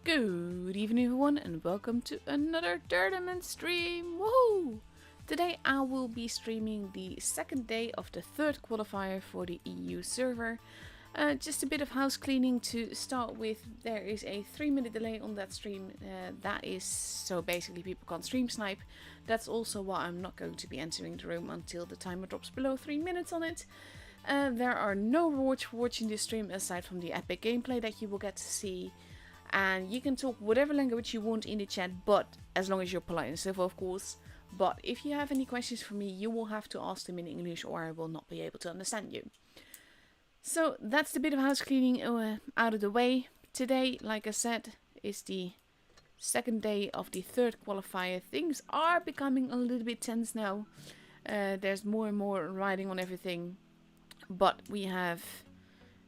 Good evening everyone and welcome to another tournament stream. Woohoo! Today I will be streaming the second day of the third qualifier for the EU server. Just a bit of house cleaning to start with. There is a 3-minute delay on that stream. That is so basically people can't stream snipe. That's also why I'm not going to be entering the room until the timer drops below 3 minutes on it. There are no rewards for watching this stream aside from the epic gameplay that you will get to see. And you can talk whatever language you want in the chat, but as long as you're polite and civil, of course. But if you have any questions for me, you will have to ask them in English or I will not be able to understand you. So that's the bit of house cleaning out of the way. Today, like I said, is the second day of the third qualifier. Things are becoming a little bit tense now. There's more and more riding on everything. But we have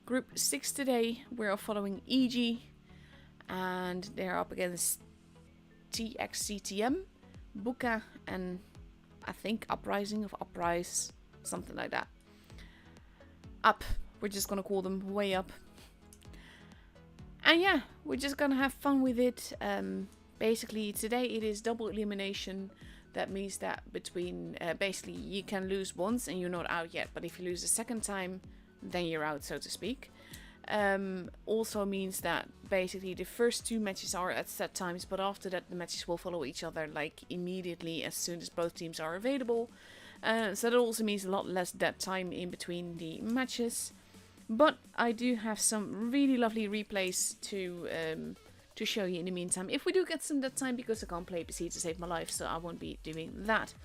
group 6 today. We're following EG. And they're up against TXCTM, Buka, and I think Uprising of Uprise, something like that. Up, we're just gonna call them way up. And yeah, we're just gonna have fun with it. Basically, today it is double elimination. That means that between, basically, you can lose once and you're not out yet. But if you lose a second time, then you're out, so to speak. Also means that basically the first 2 matches are at set times, but after that the matches will follow each other like immediately as soon as both teams are available. So that also means a lot less dead time in between the matches. But I do have some really lovely replays to show you in the meantime. If we do get some dead time, because I can't play PC to save my life, so I won't be doing that.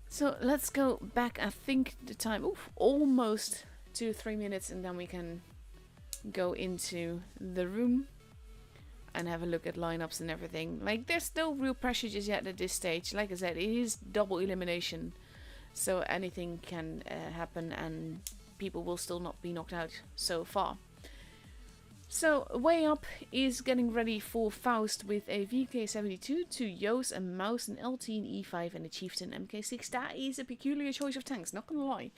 So let's go back. I think the time, almost 2-3 minutes, and then we can go into the room and have a look at lineups and everything. Like, there's no real pressure just yet at this stage. Like I said, it is double elimination, so anything can happen and people will still not be knocked out so far. So way up is getting ready for Faust with a VK72 to Yos and Mouse and LT and E5 and a Chieftain MK6. That is a peculiar choice of tanks, not gonna lie.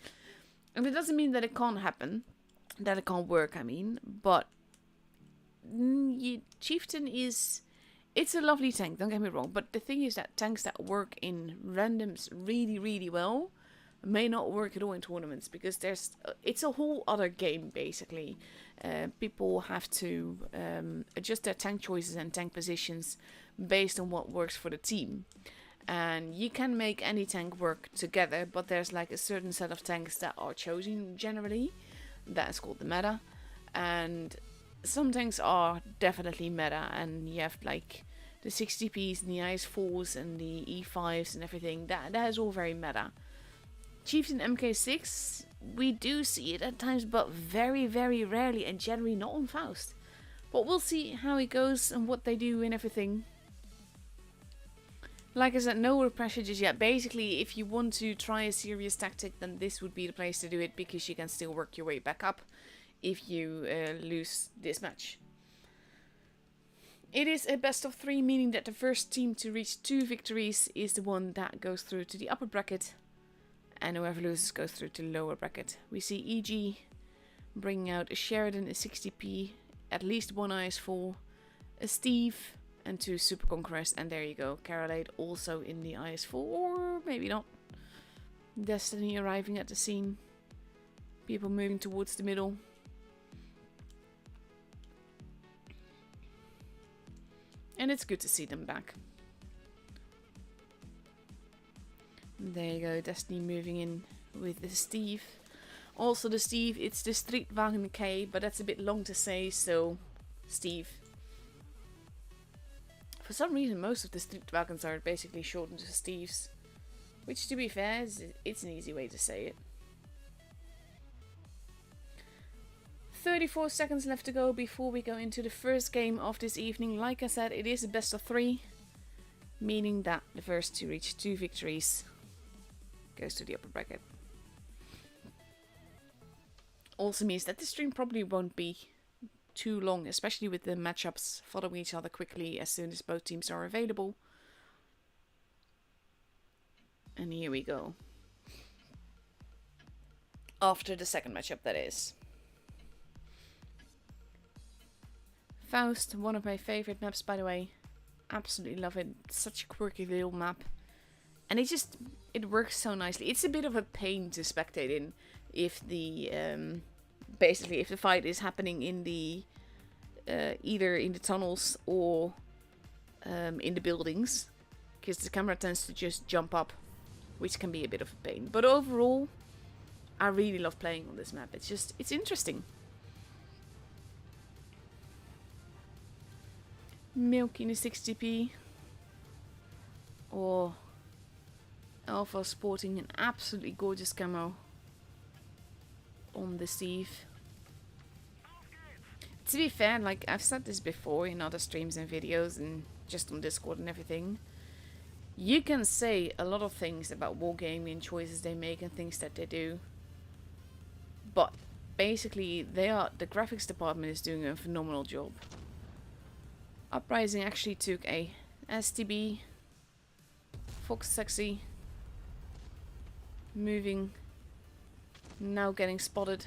And it doesn't mean that it can't happen. That it can't work, I mean, but Chieftain is, it's a lovely tank, don't get me wrong, but the thing is that tanks that work in randoms really well may not work at all in tournaments, because it's a whole other game basically. People have to adjust their tank choices and tank positions based on what works for the team. And you can make any tank work together, but there's like a certain set of tanks that are chosen generally. That's called the meta, and some tanks are definitely meta, and you have like the 60Ps and the IS4s and the E5s and everything. That is all very meta. Chieftain MK6, we do see it at times, but very rarely, and generally not on Faust. But we'll see how it goes and what they do and everything. Like I said, no pressure just yet. Basically, if you want to try a serious tactic, then this would be the place to do it, because you can still work your way back up if you lose this match. It is a best of 3, meaning that the first team to reach 2 victories is the one that goes through to the upper bracket, and whoever loses goes through to the lower bracket. We see EG bringing out a Sheridan, a 60P, at least 1 IS4, a Steve, and 2 Super Conquerors, and there you go. Carolade also in the IS4, or maybe not. Destiny arriving at the scene. People moving towards the middle. And it's good to see them back. There you go, Destiny moving in with the Steve. Also the Steve, it's the Streetwagen K, but that's a bit long to say, so Steve. For some reason, most of the Streetwagons are basically shortened to Steves. Which, to be fair, it's an easy way to say it. 34 seconds left to go before we go into the first game of this evening. Like I said, it is a best of 3. Meaning that the first to reach 2 victories goes to the upper bracket. Also means that the stream probably won't be too long, especially with the matchups following each other quickly as soon as both teams are available. And here we go. After the second matchup, that is. Faust, one of my favorite maps, by the way. Absolutely love it. Such a quirky little map. And it works so nicely. It's a bit of a pain to spectate in if the, basically if the fight is happening in the, either in the tunnels or in the buildings. Because the camera tends to just jump up, which can be a bit of a pain. But overall, I really love playing on this map. It's interesting. Milk in a 60p. Or Alpha sporting an absolutely gorgeous camo on the Steve. To be fair, like I've said this before in other streams and videos and just on Discord and everything, you can say a lot of things about Wargaming and choices they make and things that they do, but basically the graphics department is doing a phenomenal job. Uprising actually took a STB, Fox Sexy, moving, now getting spotted.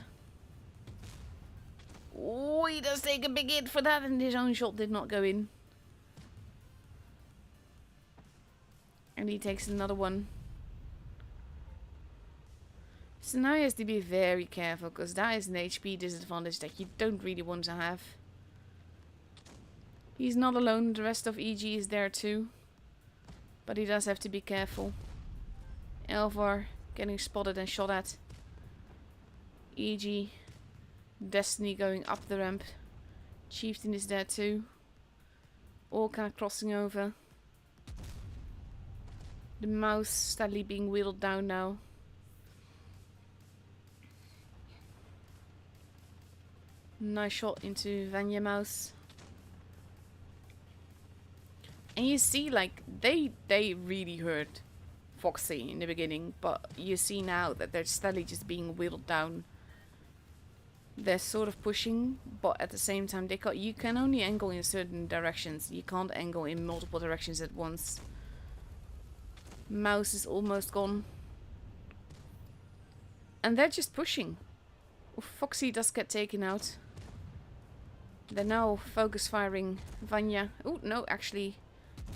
Oh, he does take a big hit for that, and his own shot did not go in. And he takes another one. So now he has to be very careful, because that is an HP disadvantage that you don't really want to have. He's not alone, the rest of EG is there too. But he does have to be careful. Elvar getting spotted and shot at. EG. Destiny going up the ramp. Chieftain is there too. Orca crossing over. The mouse steadily being wheeled down now. Nice shot into Vanya Mouse. And you see, like, they really hurt Foxy in the beginning, but you see now that they're steadily just being wheeled down. They're sort of pushing, but at the same time, you can only angle in certain directions. You can't angle in multiple directions at once. Mouse is almost gone. And they're just pushing. Foxy does get taken out. They're now focus firing Vanya. Oh, no, actually,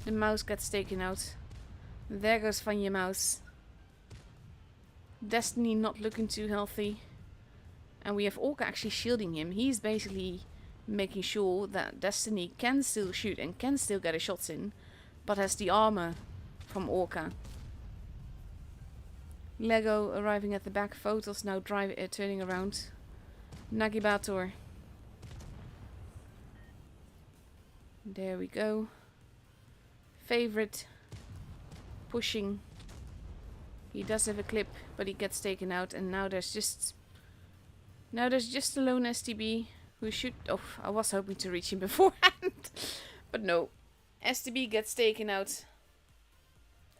the mouse gets taken out. There goes Vanya Mouse. Destiny not looking too healthy. And we have Orca actually shielding him. He's basically making sure that Destiny can still shoot and can still get his shots in, but has the armor from Orca. Lego arriving at the back. Photos now turning around. Nagibator. There we go. Favorite. Pushing. He does have a clip, but he gets taken out, and now there's just a lone STB who should... Oh, I was hoping to reach him beforehand. But no. STB gets taken out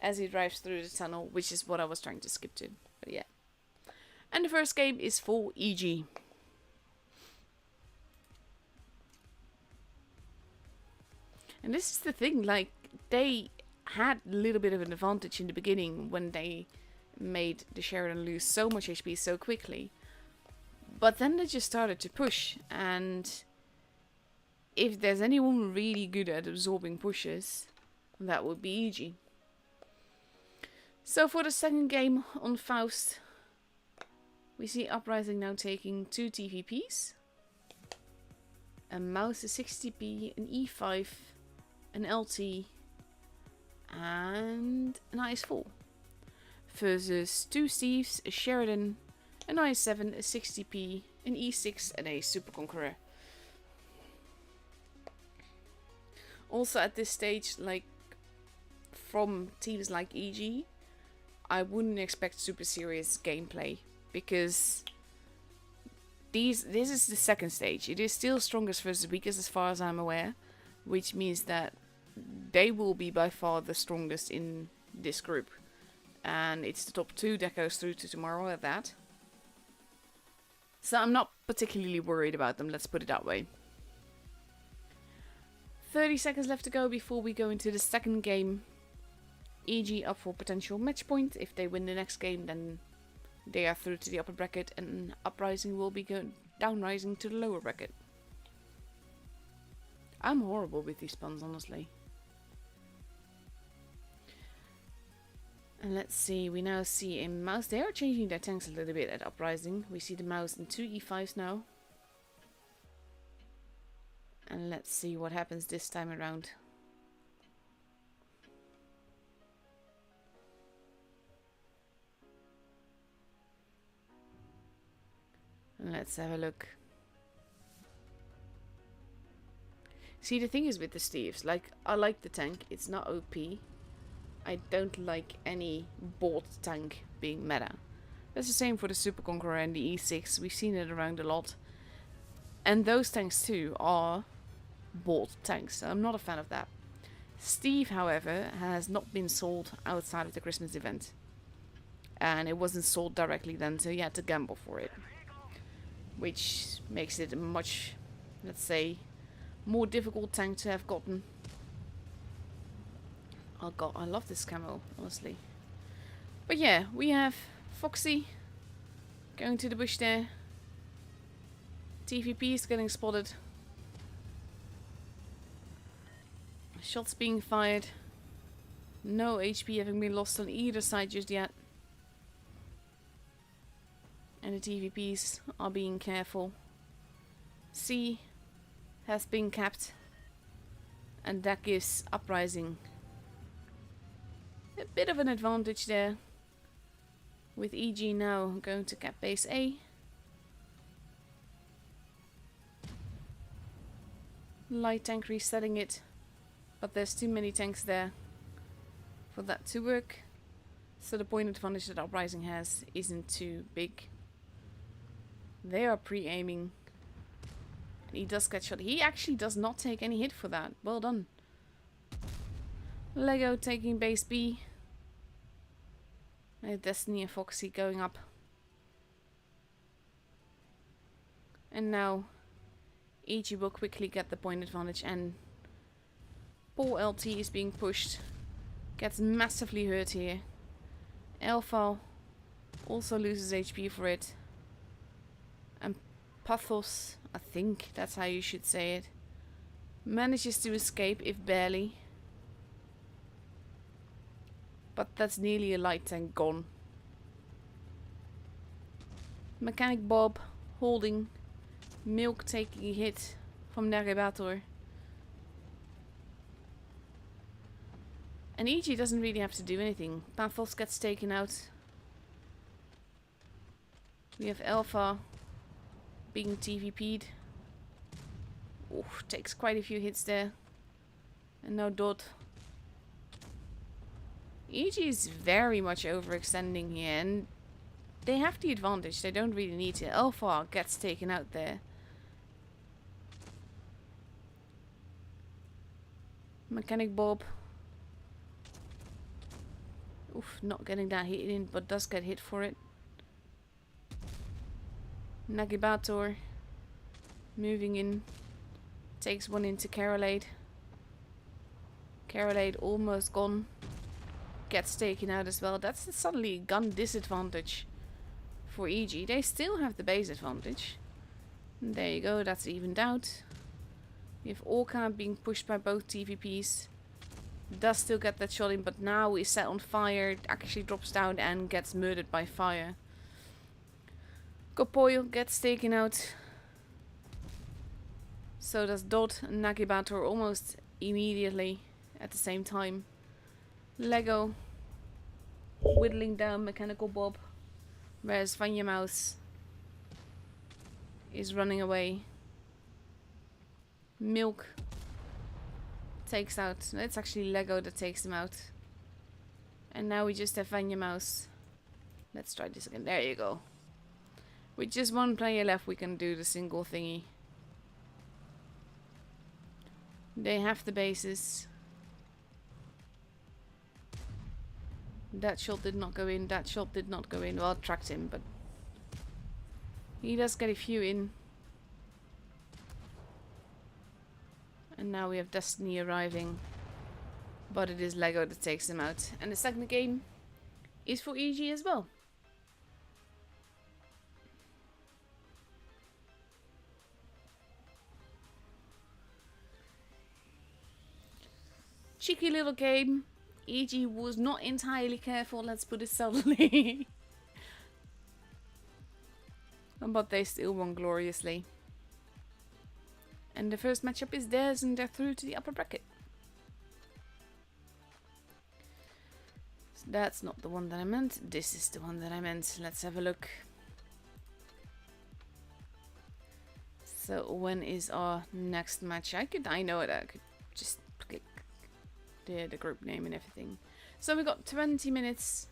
as he drives through the tunnel, which is what I was trying to skip to. But yeah. And the first game is for EG. And this is the thing, like, they had a little bit of an advantage in the beginning when they made the Sheridan lose so much HP so quickly. But then they just started to push, and if there's anyone really good at absorbing pushes, that would be EG. So for the second game on Faust, we see Uprising now taking 2 TVPs. A mouse, a 60p, an E5, an LT, and an IS-4. Versus 2 Steves, a Sheridan, an IS-7, a 60p, an E6, and a Super Conqueror. Also at this stage, like, from teams like EG, I wouldn't expect super serious gameplay, because this is the second stage. It is still strongest versus weakest as far as I'm aware, which means that they will be by far the strongest in this group. And it's the top 2 that goes through to tomorrow at that. So I'm not particularly worried about them, let's put it that way. 30 seconds left to go before we go into the second game. EG up for potential match point. If they win the next game, then they are through to the upper bracket, and Uprising will be down rising to the lower bracket. I'm horrible with these puns, honestly. And let's see, we now see a mouse. They are changing their tanks a little bit at Uprising. We see the mouse in 2 E5s now. And let's see what happens this time around. And let's have a look. See, the thing is with the Steves, like, I like the tank, it's not OP. I don't like any bought tank being meta. That's the same for the Super Conqueror and the E6, we've seen it around a lot. And those tanks too are bought tanks, I'm not a fan of that. Steve, however, has not been sold outside of the Christmas event. And it wasn't sold directly then, so you had to gamble for it. Which makes it a much, let's say, more difficult tank to have gotten. Oh god, I love this camo, honestly. But yeah, we have Foxy going to the bush there. TVP is getting spotted. Shots being fired. No HP having been lost on either side just yet. And the TVPs are being careful. C has been capped. And that gives Uprising a bit of an advantage there. With EG now going to cap base A. Light tank resetting it. But there's too many tanks there for that to work. So the point advantage that Uprising has isn't too big. They are pre-aiming. He does get shot. He actually does not take any hit for that. Well done. Lego taking base B. And Destiny and Foxy going up. And now EG will quickly get the point advantage, and poor LT is being pushed. Gets massively hurt here. Alpha also loses HP for it. And Pathos, I think that's how you should say it, manages to escape, if barely. But that's nearly a light tank gone. Mechanic Bob holding. Milk taking a hit from Navigator. And EG doesn't really have to do anything. Pathos gets taken out. We have Alpha being TVP'd. Oof, takes quite a few hits there. And now Dot. EG is very much overextending here, and they have the advantage. They don't really need to. Alpha gets taken out there. Mechanic Bob. Oof, not getting that hit in, but does get hit for it. Nagibator moving in. Takes one into Carolade. Carolade almost gone. Gets taken out as well. That's suddenly a gun disadvantage for EG. They still have the base advantage. And there you go, that's evened out. We have Orca being pushed by both TVPs. Does still get that shot in, but now is set on fire. Actually drops down and gets murdered by fire. Copoil gets taken out. So does Dot and Nagibator almost immediately at the same time. Lego whittling down Mechanical Bob, whereas Vanya Mouse is running away. Milk takes out. It's actually Lego that takes him out. And now we just have Vanya Mouse. Let's try this again. There you go. With just one player left, we can do the single thingy. They have the bases. That shot did not go in. That shot did not go in. Well, it tracked him, but he does get a few in. And now we have Destiny arriving. But it is Lego that takes him out. And the second game is for EG as well. cheeky little game. EG was not entirely careful, let's put it subtly. But they still won gloriously. And the first matchup is theirs and they're through to the upper bracket. So that's not the one that I meant. This is the one that I meant. Let's have a look. So when is our next match? I know it. I could just click the group name and everything. So we got 20 minutes.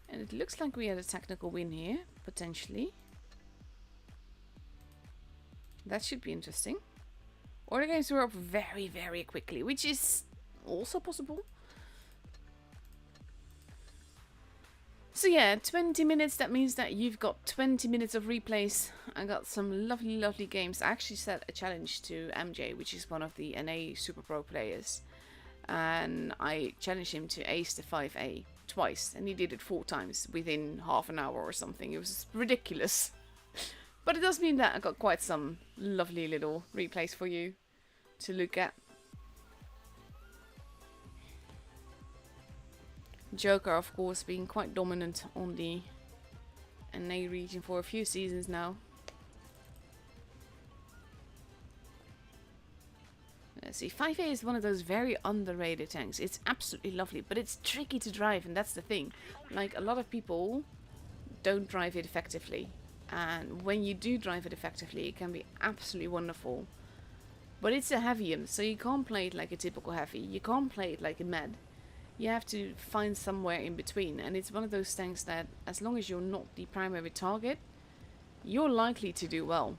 And it looks like we had a technical win here. Potentially. That should be interesting. Or the games were up very, very quickly, which is also possible. So yeah, 20 minutes, that means that you've got 20 minutes of replays. I got some lovely, lovely games. I actually set a challenge to MJ, which is one of the NA Super Pro players. And I challenged him to ace the 5A twice. And he did it 4 times within half an hour or something. It was ridiculous. But it does mean that I got quite some lovely little replays for you to look at. Joker, of course, being quite dominant on the NA region for a few seasons now. Let's see, 5A is one of those very underrated tanks. It's absolutely lovely, but it's tricky to drive, and that's the thing. Like, a lot of people don't drive it effectively. And when you do drive it effectively, it can be absolutely wonderful. But it's a heavium, so you can't play it like a typical heavy. You can't play it like a med. You have to find somewhere in between. And it's one of those tanks that, as long as you're not the primary target, you're likely to do well.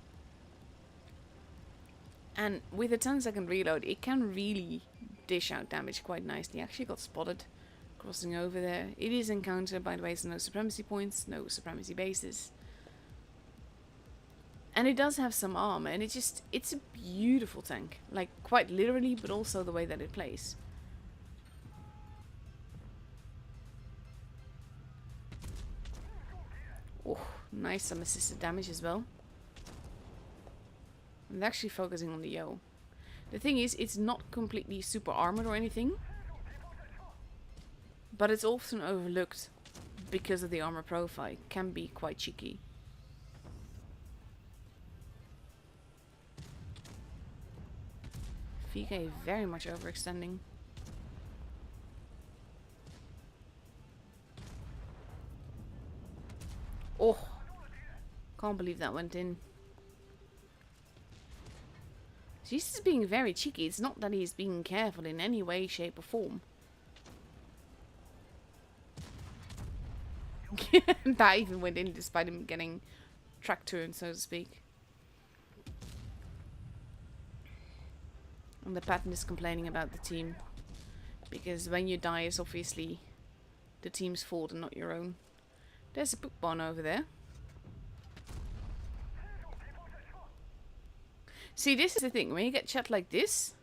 And with a 10-second reload, it can really dish out damage quite nicely. Actually got spotted crossing over there. It is encounter, by the way, so no supremacy points, no supremacy bases. And it does have some armor, and it's a beautiful tank. Like, quite literally, but also the way that it plays. Oh, nice, some assisted damage as well. I'm actually focusing on the Yo. The thing is, it's not completely super armored or anything. But it's often overlooked because of the armor profile. It can be quite cheeky. VK very much overextending. Oh, can't believe that went in. He's just being very cheeky. It's not that he's being careful in any way, shape or form. That even went in despite him getting track turned, so to speak. And the pattern is complaining about the team. Because when you die, it's obviously the team's fault and not your own. There's a poop barn over there. See, this is the thing. When you get chat like this,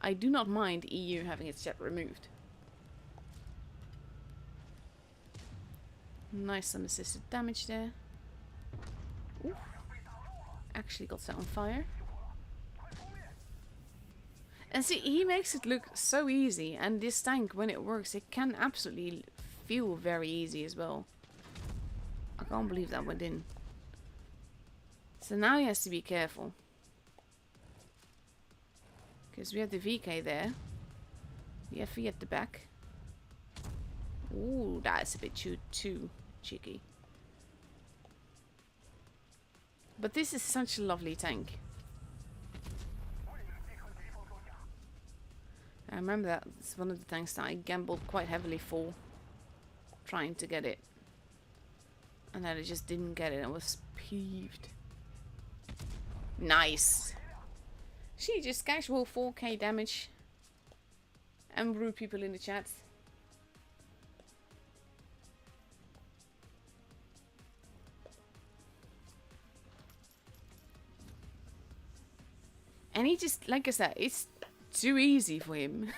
I do not mind EU having its chat removed. Nice, some assisted damage there. Ooh. Actually got set on fire. And see, he makes it look so easy. And this tank, when it works, it can absolutely feel very easy as well. I can't believe that went in. So now he has to be careful. Because we have the VK there. We have V at the back. Ooh, that's a bit too cheeky. But this is such a lovely tank. I remember that it's one of the tanks that I gambled quite heavily for. Trying to get it. And then I just didn't get it. I was peeved. Nice. She just casual 4k damage. And rude people in the chat. And he just, like I said, it's too easy for him.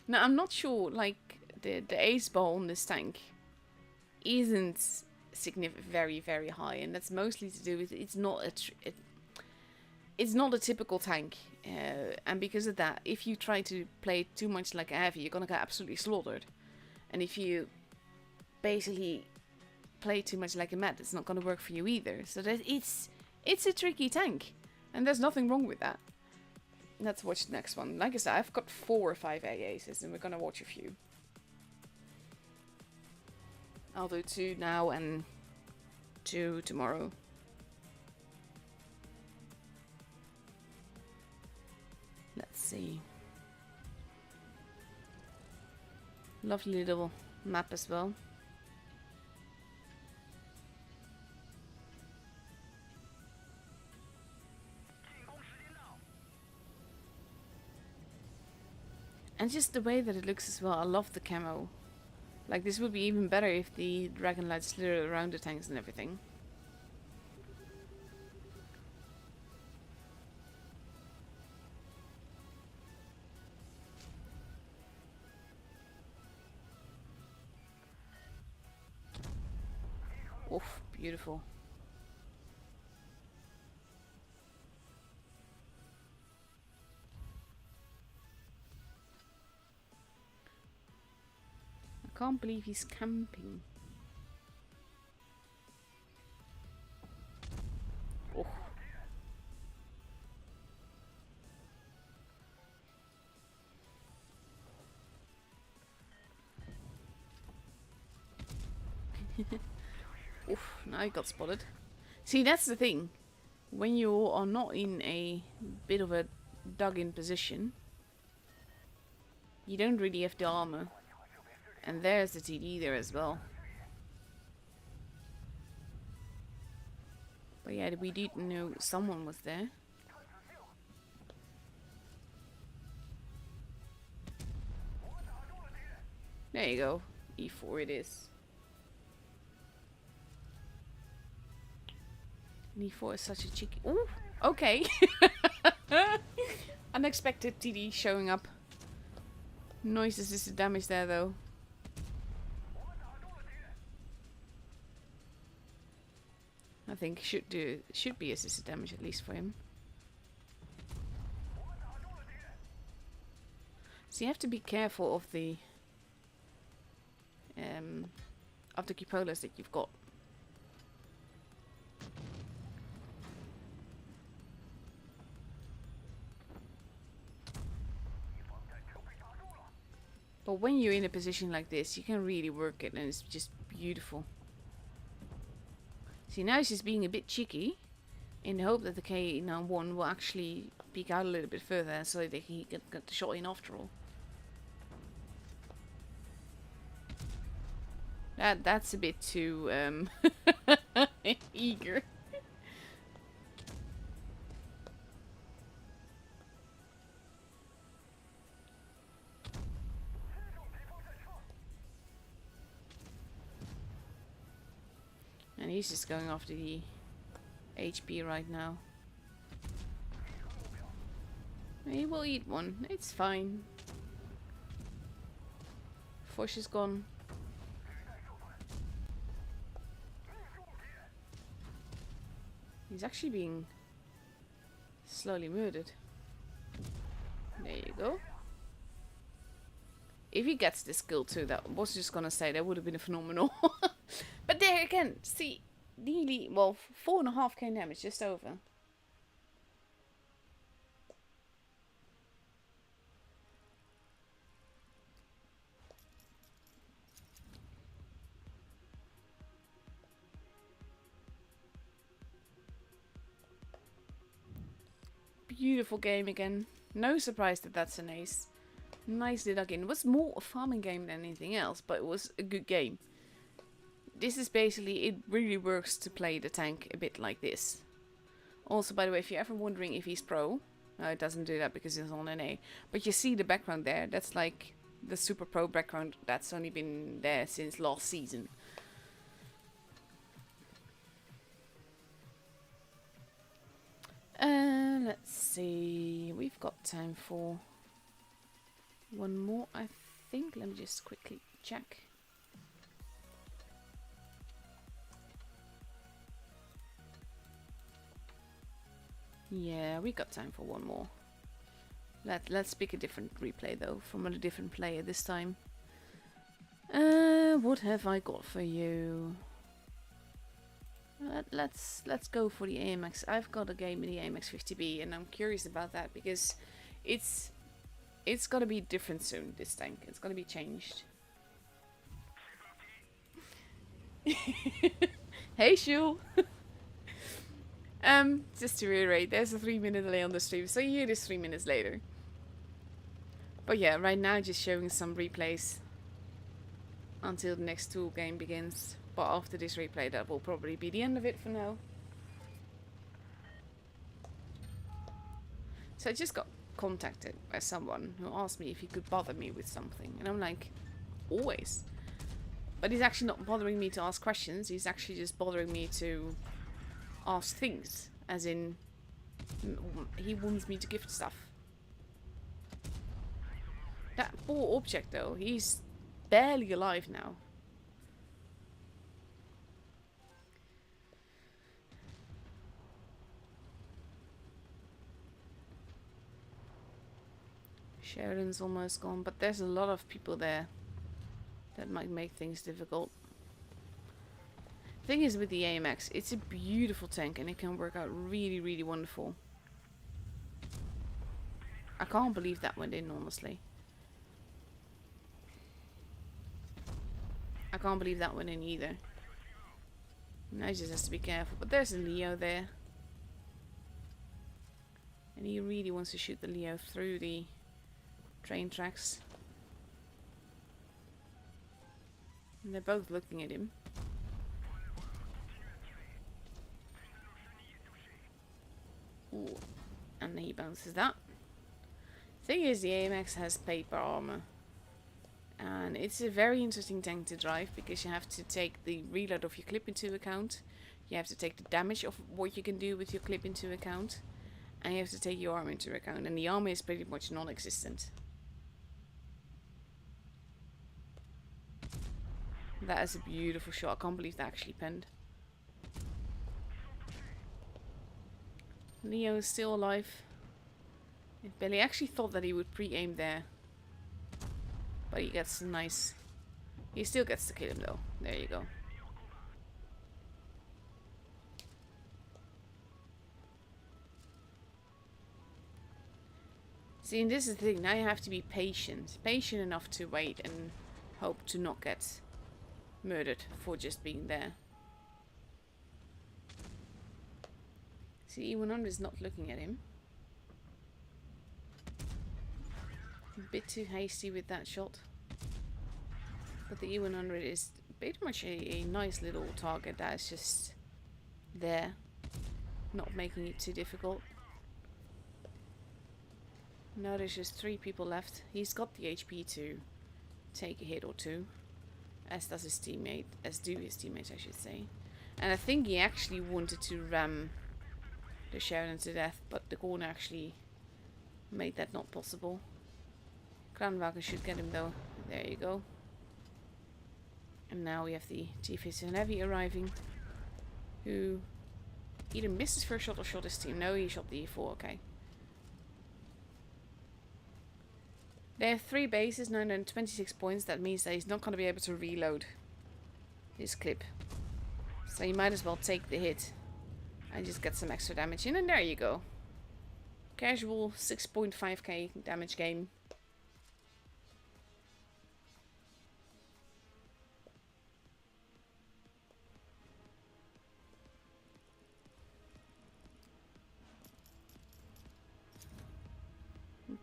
Now, I'm not sure, like, the ace bar on this tank isn't very, very high. And that's mostly to do with, it's it's not a typical tank. And because of that, if you try to play too much like a heavy, you're gonna get absolutely slaughtered. And if you basically play too much like a mat, it's not gonna work for you either. So that it's a tricky tank, and there's nothing wrong with that. Let's watch the next one. Like I said, I've got 4 or 5 AAs, and we're gonna watch a few. I'll do 2 now and 2 tomorrow. Let's see. Lovely little map as well. And just the way that it looks as well, I love the camo. Like, this would be even better if the dragon lights slither around the tanks and everything. Oof, beautiful. I can't believe he's camping. Oh. Oof, now he got spotted. See, that's the thing. When you are not in a bit of a dug-in position, you don't really have the armor. And there's the TD there as well. But yeah, we didn't know someone was there. There you go. E4 it is. And E4 is such a cheeky... Ooh, okay. Unexpected TD showing up. Noise assisted damage there though. I think should be assisted damage at least for him. So you have to be careful of the cupolas that you've got. But when you're in a position like this, you can really work it, and it's just beautiful. See, now he's just being a bit cheeky, in the hope that the K91 will actually peek out a little bit further, so that he can get the shot in after all. That's a bit too eager. And he's just going after the HP right now. He will eat one. It's fine. Fosh is gone. He's actually being slowly murdered. There you go. If he gets this kill too, that was just gonna say that would have been a phenomenal. But there again, see, nearly, well, 4.5k damage, just over. Beautiful game again. No surprise that that's an ace. Nicely dug in. It was more a farming game than anything else, but it was a good game. This is basically, it really works to play the tank a bit like this. Also, by the way, if you're ever wondering if he's pro, no, it doesn't do that because it's on NA. But you see the background there, that's like the super pro background that's only been there since last season. Let's see, we've got time for one more, I think. Let me just quickly check. Yeah, we got time for one more. Let's pick a different replay though, from a different player this time. What have I got for you? Let's go for the AMX. I've got a game in the AMX 50B, and I'm curious about that because it's gonna be different soon. This tank, it's gonna be changed. Hey, Shul. Just to reiterate, there's a 3-minute delay on the stream, so you hear this 3 minutes later. But yeah, right now just showing some replays until the next tool game begins. But after this replay, that will probably be the end of it for now. So I just got contacted by someone who asked me if he could bother me with something. And I'm like, always. But he's actually not bothering me to ask questions. He's actually just bothering me to ask things. As in, he wants me to gift stuff. That poor object though, he's barely alive now. Sheridan's almost gone, but there's a lot of people there that might make things difficult. Thing is with the AMX, it's a beautiful tank and it can work out really, really wonderful. I can't believe that went in, honestly. I can't believe that went in either. Now he just has to be careful. But there's a Leo there. And he really wants to shoot the Leo through the train tracks. And they're both looking at him. Ooh. And he bounces that. Thing is, the AMX has paper armor. And it's a very interesting tank to drive because you have to take the reload of your clip into account. You have to take the damage of what you can do with your clip into account. And you have to take your armor into account. And the armor is pretty much non-existent. That is a beautiful shot. I can't believe that actually penned. Leo is still alive. Billy actually thought that he would pre-aim there. But he gets a nice... He still gets to kill him though. There you go. See, and this is the thing. Now you have to be patient. Patient enough to wait and hope to not get murdered for just being there. See, E100 is not looking at him. A bit too hasty with that shot. But the E100 is pretty much a nice little target that is just there. Not making it too difficult. Now there's just 3 people left. He's got the HP to take a hit or two. As does his teammate. As do his teammates, I should say. And I think he actually wanted to ram the Sheridan to death. But the corner actually made that not possible. Kranwagen should get him though. There you go. And now we have the T-57 Heavy arriving. Who either missed his first shot or shot his team. No, he shot the E4, okay. They have 3 bases, 926 points. That means that he's not going to be able to reload his clip. So you might as well take the hit and just get some extra damage in. And there you go. Casual 6.5k damage game.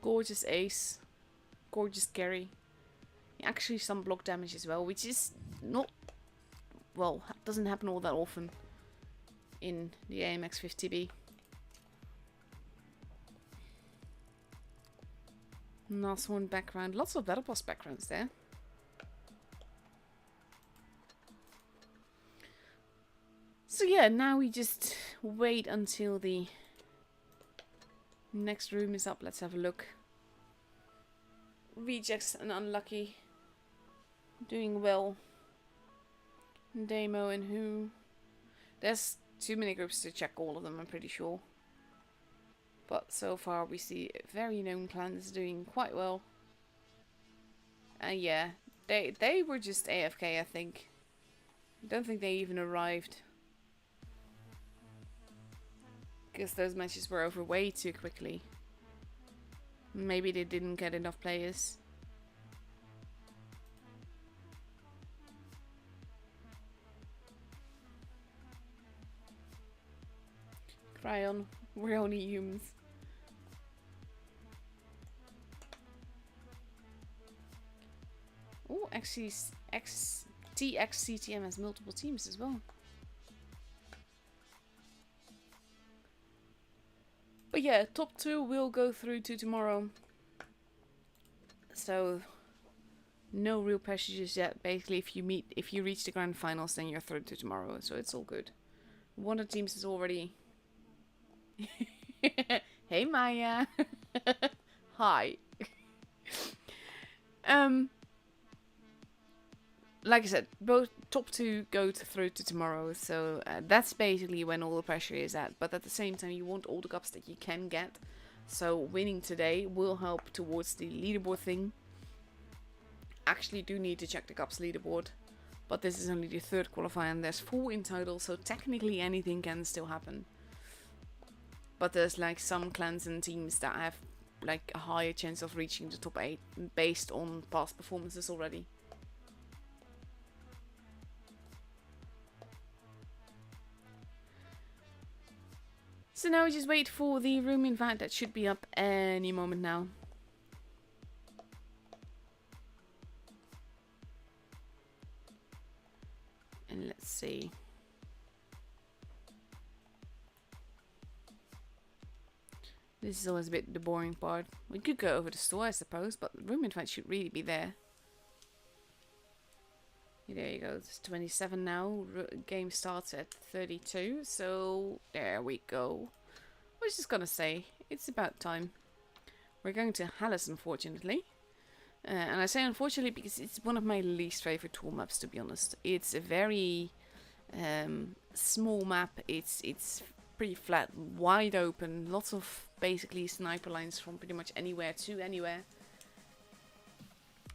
Gorgeous ace. Gorgeous carry. Actually some block damage as well, which is not... Well, doesn't happen all that often in the AMX 50B. Last one background. Lots of Battle Pass backgrounds there. So yeah, now we just wait until the next room is up. Let's have a look. Rejects and unlucky. Doing well. Demo and who? There's too many groups to check all of them, I'm pretty sure. But so far we see very known clans doing quite well. And yeah, they were just AFK, I think. Don't think they even arrived. Because those matches were over way too quickly. Maybe they didn't get enough players. Cry on, we're only humans. Oh, TXCTM has multiple teams as well. But yeah, top 2 will go through to tomorrow. So no real passages yet. Basically, if you reach the grand finals, then you're through to tomorrow. So it's all good. One of the teams is already. Hey Maya. Hi. Like I said, both top 2 go through to tomorrow, so that's basically when all the pressure is at. But at the same time, you want all the cups that you can get, so winning today will help towards the leaderboard thing. Actually do need to check the cups leaderboard, but this is only the 3rd qualifier and there's 4 in total, so technically anything can still happen. But there's like some clans and teams that have like a higher chance of reaching the top 8 based on past performances already. So now we just wait for the room invite that should be up any moment now. And let's see. This is always a bit the boring part. We could go over the store, I suppose, but the room invite should really be there. There you go, it's 27 now. Game starts at 32, so there we go. I was just gonna say, it's about time. We're going to Hallis, unfortunately. And I say unfortunately because it's one of my least favorite tool maps, to be honest. It's a very small map. It's pretty flat, wide open, lots of basically sniper lines from pretty much anywhere to anywhere.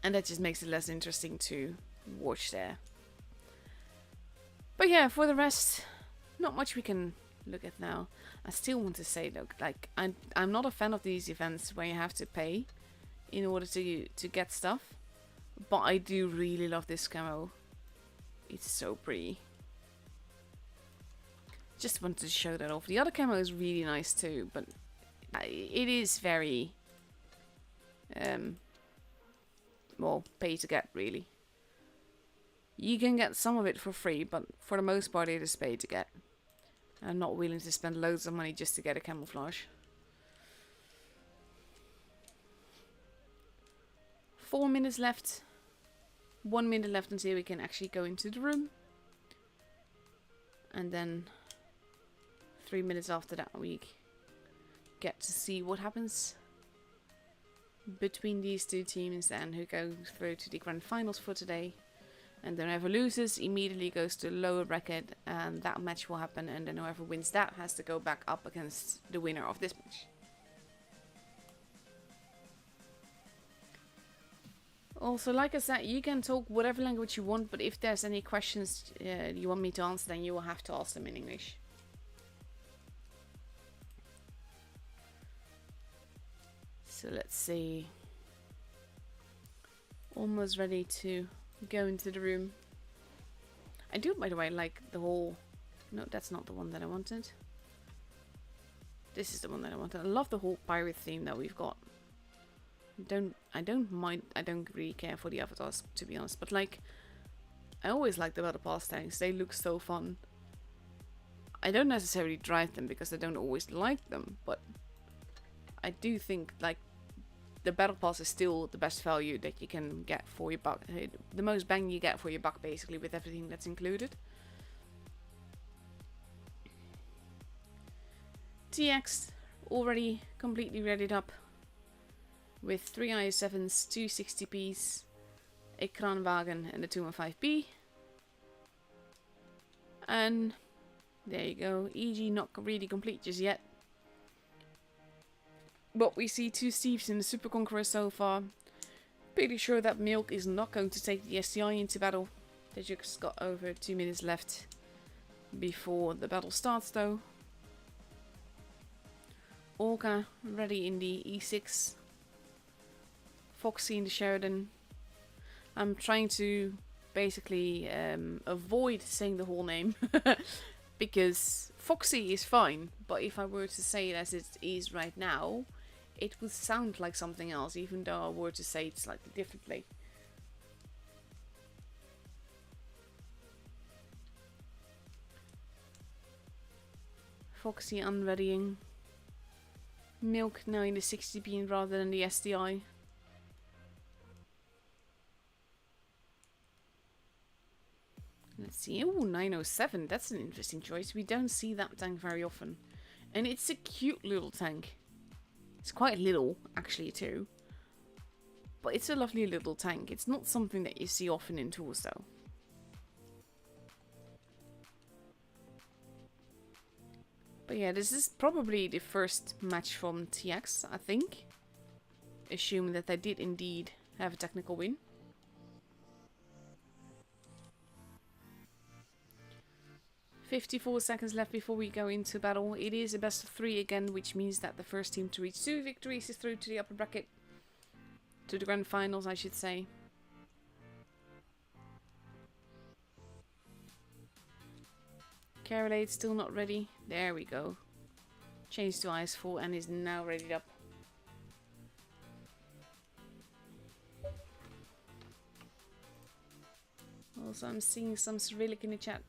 And that just makes it less interesting to watch there. But yeah, for the rest, not much we can look at now. I still want to say though, like I'm not a fan of these events where you have to pay in order to get stuff, but I do really love this camo. It's so pretty. Just wanted to show that off. The other camo is really nice too, but it is very well, pay to get really. You can get some of it for free, but for the most part it is pay to get. I'm not willing to spend loads of money just to get a camouflage. 4 minutes left. 1 minute left until we can actually go into the room. And then 3 minutes after that we get to see what happens between these two teams and who goes through to the grand finals for today. And then whoever loses immediately goes to lower bracket, and that match will happen, and then whoever wins that has to go back up against the winner of this match. Also, like I said, you can talk whatever language you want, but if there's any questions you want me to answer, then you will have to ask them in English. So let's see. Almost ready to go into the room. I do, by the way, like the whole... No, that's not the one that I wanted. This is the one that I wanted. I love the whole pirate theme that we've got. I don't mind. I don't really care for the avatars, to be honest. But like, I always like the battle pass tanks. They look so fun. I don't necessarily drive them because I don't always like them, but I do think like the battle pass is still the best value that you can get for your buck. The most bang you get for your buck, basically, with everything that's included. TX already completely readied up with 3 IS7s, 2 60Ps, a Kranwagen and a 215B. And there you go. EG not really complete just yet. But we see 2 Steves in the Super Conqueror so far. Pretty sure that Milk is not going to take the STI into battle. They just got over 2 minutes left before the battle starts though. Orca ready in the E6. Foxy in the Sheridan. I'm trying to basically avoid saying the whole name. Because Foxy is fine. But if I were to say it as it is right now, it would sound like something else. Even though I were to say it slightly differently. Foxy unreadying. Milk now in the 60 beam rather than the SDI. Let's see. Ooh, 907. That's an interesting choice. We don't see that tank very often. And it's a cute little tank. It's quite little, actually, too. But it's a lovely little tank. It's not something that you see often in tours, though. But yeah, this is probably the first match from TX, I think. Assuming that they did indeed have a technical win. "54 seconds left before we go into battle. It is a best of 3 again, which means that the first team to reach 2 victories is through to the upper bracket. To the grand finals, I should say. Carolade still not ready. There we go. Changed to ice 4 and is now ready up. Also, I'm seeing some Cyrillic in the chat.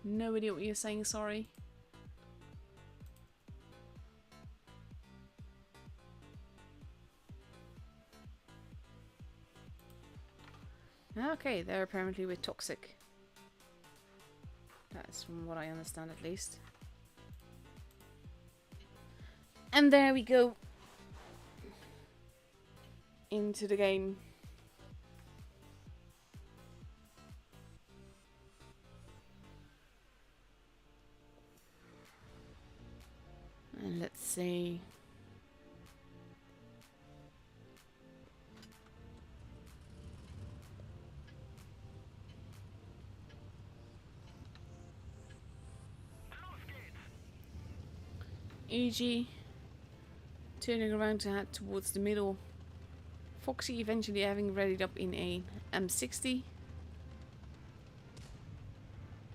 No idea what you're saying, sorry. Okay, they're apparently with Toxic. That's from what I understand at least. And there we go. Into the game. And let's see. EG turning around to head towards the middle. Foxy eventually having readied up in a M60.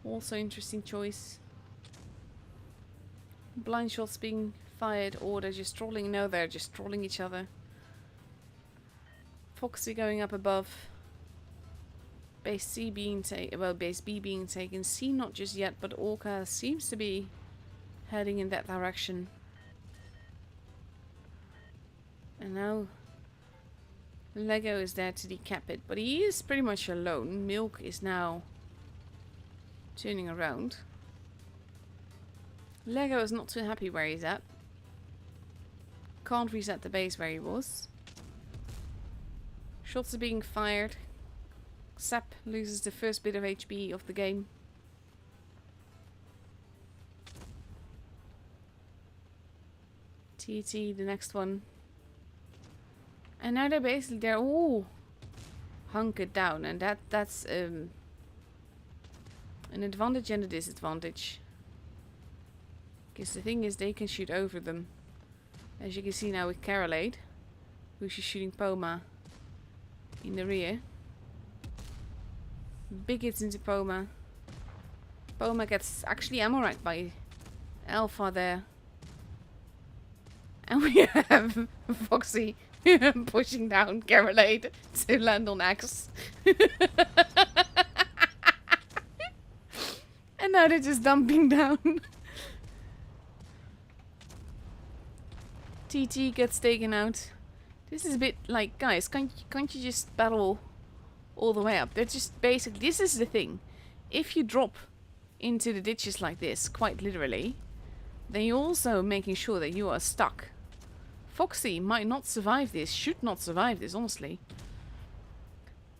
Also interesting choice. Blind shots being fired, or they're just trolling. No, they're just trolling each other. Foxy going up above. Base C being taken, well, base B being taken. C not just yet, but Orca seems to be heading in that direction. And now Lego is there to decap it, but he is pretty much alone. Milk is now turning around. Lego is not too happy where he's at. Can't reset the base where he was. Shots are being fired. Sap loses the first bit of HP of the game. TT, the next one. And now they're all hunkered down, and that's an advantage and a disadvantage. Because the thing is, they can shoot over them. As you can see now with Carolade, who's just shooting Poma in the rear. Big hits into Poma. Poma gets actually ammo racked by Alpha there. And we have Foxy pushing down Carolade to land on Axe. And now they're just dumping down. TT gets taken out. This is a bit like, guys, can't you just battle all the way up? They're just basically, this is the thing. If you drop into the ditches like this, quite literally, then you're also making sure that you are stuck. Foxy might not survive this, should not survive this, honestly.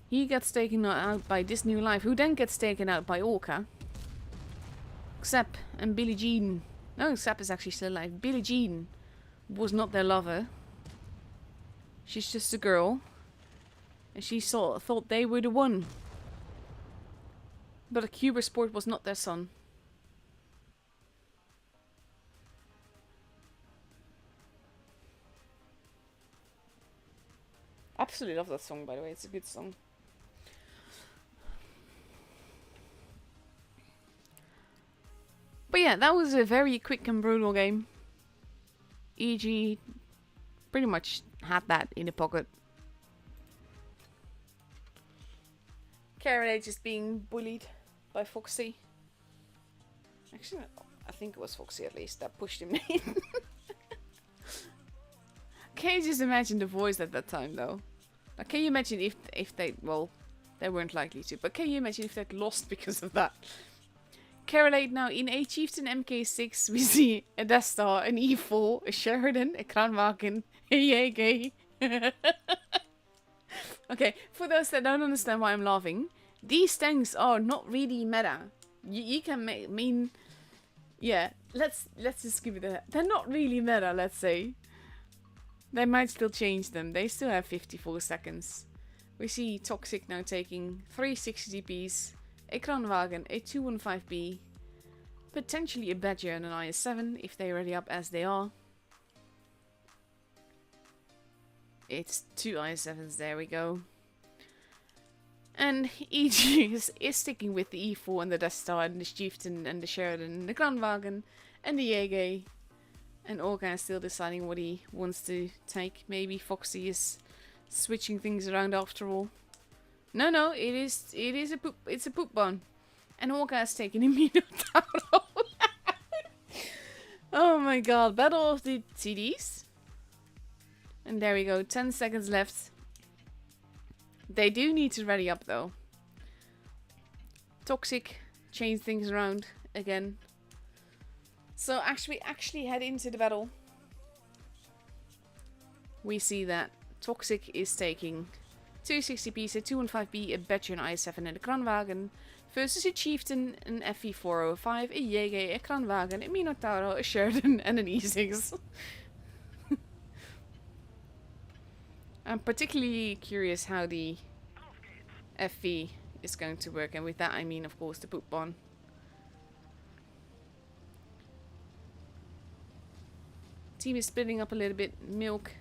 He gets taken out by this new life, who then gets taken out by Orca. Sap and Billie Jean. No, Sap is actually still alive. Billie Jean was not their lover. She's just a girl. And she thought they were the one. But a Cuber Sport was not their son. Absolutely love that song, by the way. It's a good song. But yeah, that was a very quick and brutal game. EG pretty much had that in the pocket. Carolade just being bullied by Foxy. Actually, I think it was Foxy at least that pushed him in. Can you just imagine the voice at that time, though? Like, can you imagine if they... Well, they weren't likely to. But can you imagine if they'd lost because of that? Carolade now in a Chieftain MK6. We see a Death Star, an E4, a Sheridan, a Kranwagen, a Jäger. Okay, for those that don't understand why I'm laughing, these tanks are not really meta. You can mean... Yeah, let's just give it a... They're not really meta, let's say. They might still change them. They still have 54 seconds. We see Toxic now taking 3 60GPs, a Kranwagen, a 215B, potentially a Badger and an IS-7 if they ready up as they are. It's 2 IS-7s, there we go. And EG is sticking with the E4 and the Death Star and the Chieftain and the Sheridan and the Kranwagen and the Jäger. And Orca is still deciding what he wants to take. Maybe Foxy is switching things around after all. No, it's a poop bun. And Orca is taking a Minotauro. Oh my god, battle of the TDs. And there we go, 10 seconds left. They do need to ready up though. Toxic change things around again. So actually head into the battle. We see that Toxic is taking 2 60Ps, a 215B, a Badger, an IS-7 and a Kranwagen versus a Chieftain, an FV405, a Jäger, a Kranwagen, a Minotauro, a Sheridan and an E6. I'm particularly curious how the FV is going to work, and with that I mean of course the poop bomb. Team is splitting up a little bit. Milk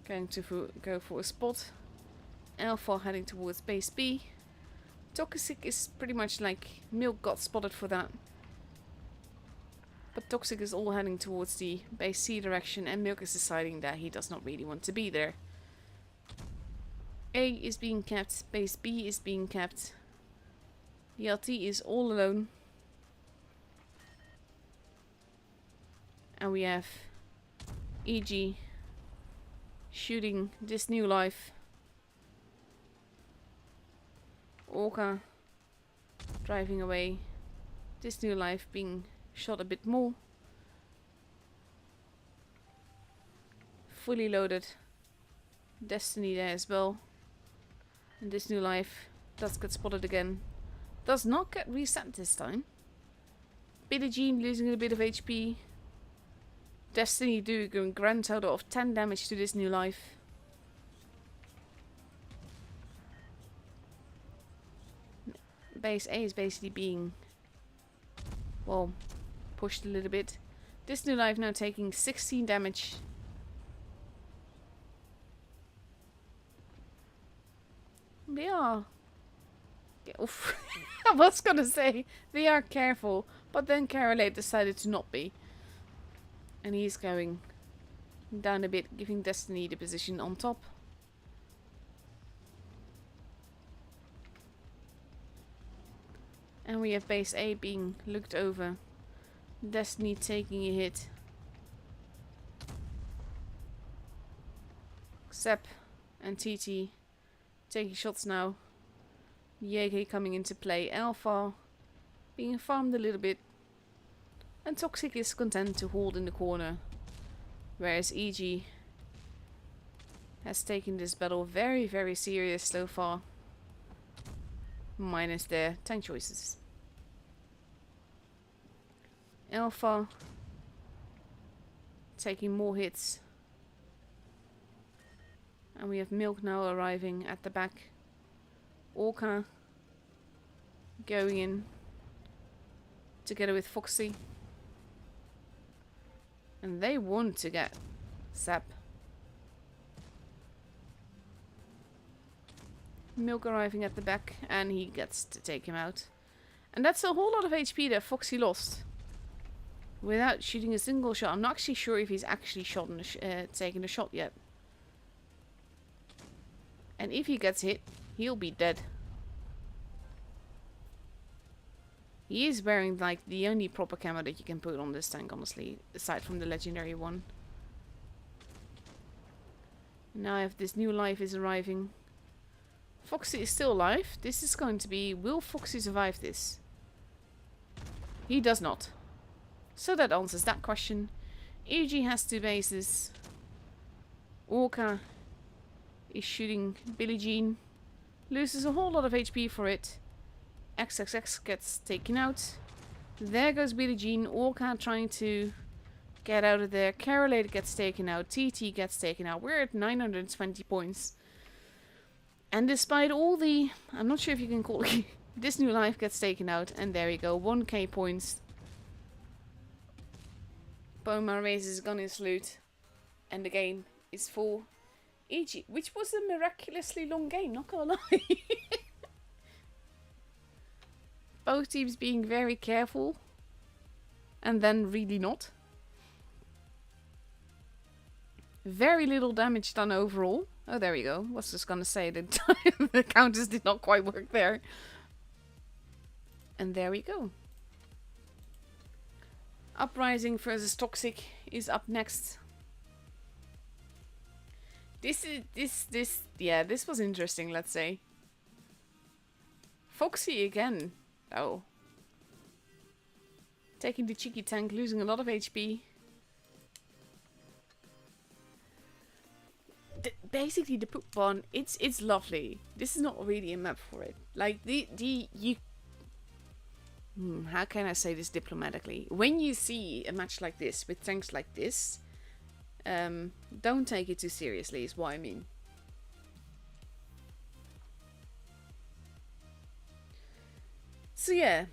going to go for a spot. Alpha heading towards base B. Toxic is pretty much like Milk got spotted for that. But Toxic is all heading towards the base C direction, and Milk is deciding that he does not really want to be there. A is being kept, base B is being kept. The LT is all alone. And we have EG shooting this new life. Orca driving away. This new life being shot a bit more. Fully loaded. Destiny there as well. And this new life does get spotted again. Does not get reset this time. Billie Jean losing a bit of HP. Destiny doing a grand total of 10 damage to this new life. Base A is basically being, well, pushed a little bit. This new life now taking 16 damage. They are... Oof. I was gonna say, they are careful, but then Carolade decided to not be. And he's going down a bit, giving Destiny the position on top. And we have base A being looked over. Destiny taking a hit. Sepp and TT taking shots now. Jäger coming into play. Alpha being farmed a little bit. And Toxic is content to hold in the corner. Whereas EG has taken this battle very, very serious so far. Minus their tank choices. taking more hits. And we have Milk now arriving at the back. Orca going in together with Foxy. And they want to get Zap. Milk arriving at the back, and he gets to take him out. And that's a whole lot of HP that Foxy lost without shooting a single shot. I'm not actually sure if he's actually shot taken a shot yet. And if he gets hit, he'll be dead. He is wearing like the only proper camo that you can put on this tank, honestly, aside from the legendary one. Now if this new life is arriving. Foxy is still alive. This is going to be... Will Foxy survive this? He does not. So that answers that question. EG has 2 bases. Orca is shooting Billie Jean. Loses a whole lot of HP for it. XXX gets taken out. There goes Billie Jean. Orca trying to get out of there. Carolade gets taken out. TT gets taken out. We're at 920 points. And despite all the... I'm not sure if you can call it... This new life gets taken out. And there we go. 1k points. Boma raises gun in salute. And the game is for EG. Which was a miraculously long game. Not gonna lie. Both teams being very careful. And then really not. Very little damage done overall. Oh, there we go. Was just gonna say that the counters did not quite work there. And there we go. Uprising versus Toxic is up next. This was interesting, let's say. Foxy again, though. Taking the cheeky tank, losing a lot of HP. Basically, the poop one, it's lovely. This is not really a map for it. Like how can I say this diplomatically? When you see a match like this with tanks like this, don't take it too seriously. Is what I mean. So yeah,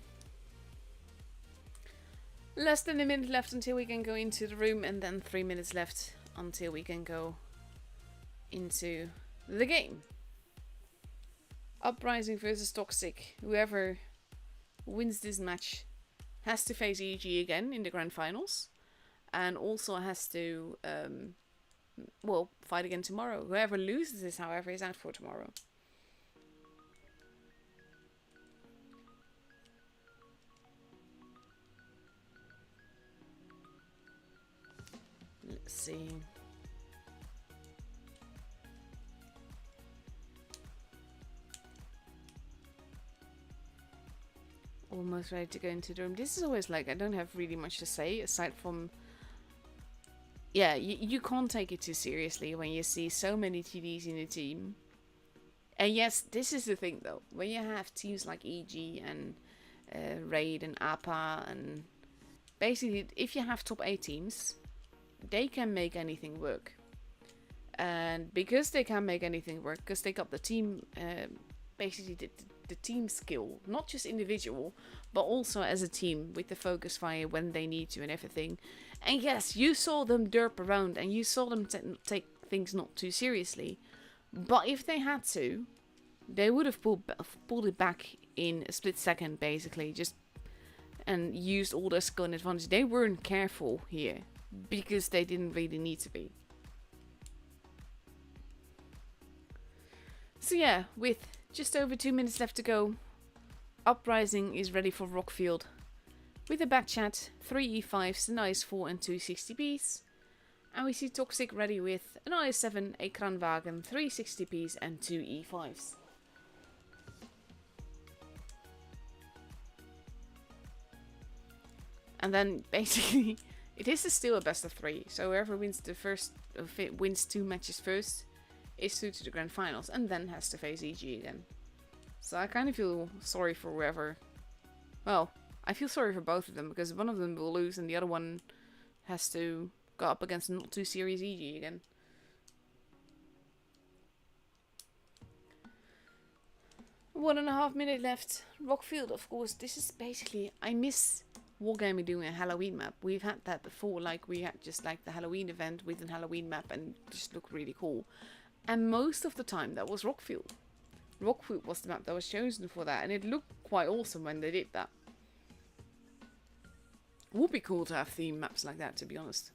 less than a minute left until we can go into the room, and then 3 minutes left until we can go into the game. Uprising versus Toxic. Whoever wins this match has to face EG again in the grand finals, and also has to fight again tomorrow. Whoever loses this, however, is out for tomorrow. Let's see. Almost ready to go into the room. This is always like, I don't have really much to say aside from, yeah, you can't take it too seriously when you see so many TDs in a team. And yes, this is the thing though, when you have teams like EG and Raid and APA, and basically if you have top 8 teams, they can make anything work. And because they can make anything work, because they got the team, basically the team skill, not just individual, but also as a team with the focus fire when they need to and everything. And yes, you saw them derp around and you saw them take things not too seriously. But if they had to, they would have pulled it back in a split second, basically, just and used all their skill and advantage. They weren't careful here because they didn't really need to be. So yeah, with just over 2 minutes left to go, Uprising is ready for Rockfield. With a back chat, 3 E5s, an IS-4 and 2 60Ps. And we see Toxic ready with an IS-7, a Kranwagen, 3 60Ps and 2 E5s. And then basically, it is still a best of 3. So whoever wins the first, wins 2 matches first, is through to the grand finals and then has to face EG again. So I kind of feel sorry for whoever. Well, I feel sorry for both of them because one of them will lose and the other one has to go up against not too serious EG again. One and a half minute left. Rockfield, of course. This is basically... I miss Wargaming doing a Halloween map. We've had that before. Like, we had just like the Halloween event with a Halloween map and just looked really cool. And most of the time, that was Rockfield. Rockfield was the map that was chosen for that. And it looked quite awesome when they did that. Would be cool to have theme maps like that, to be honest.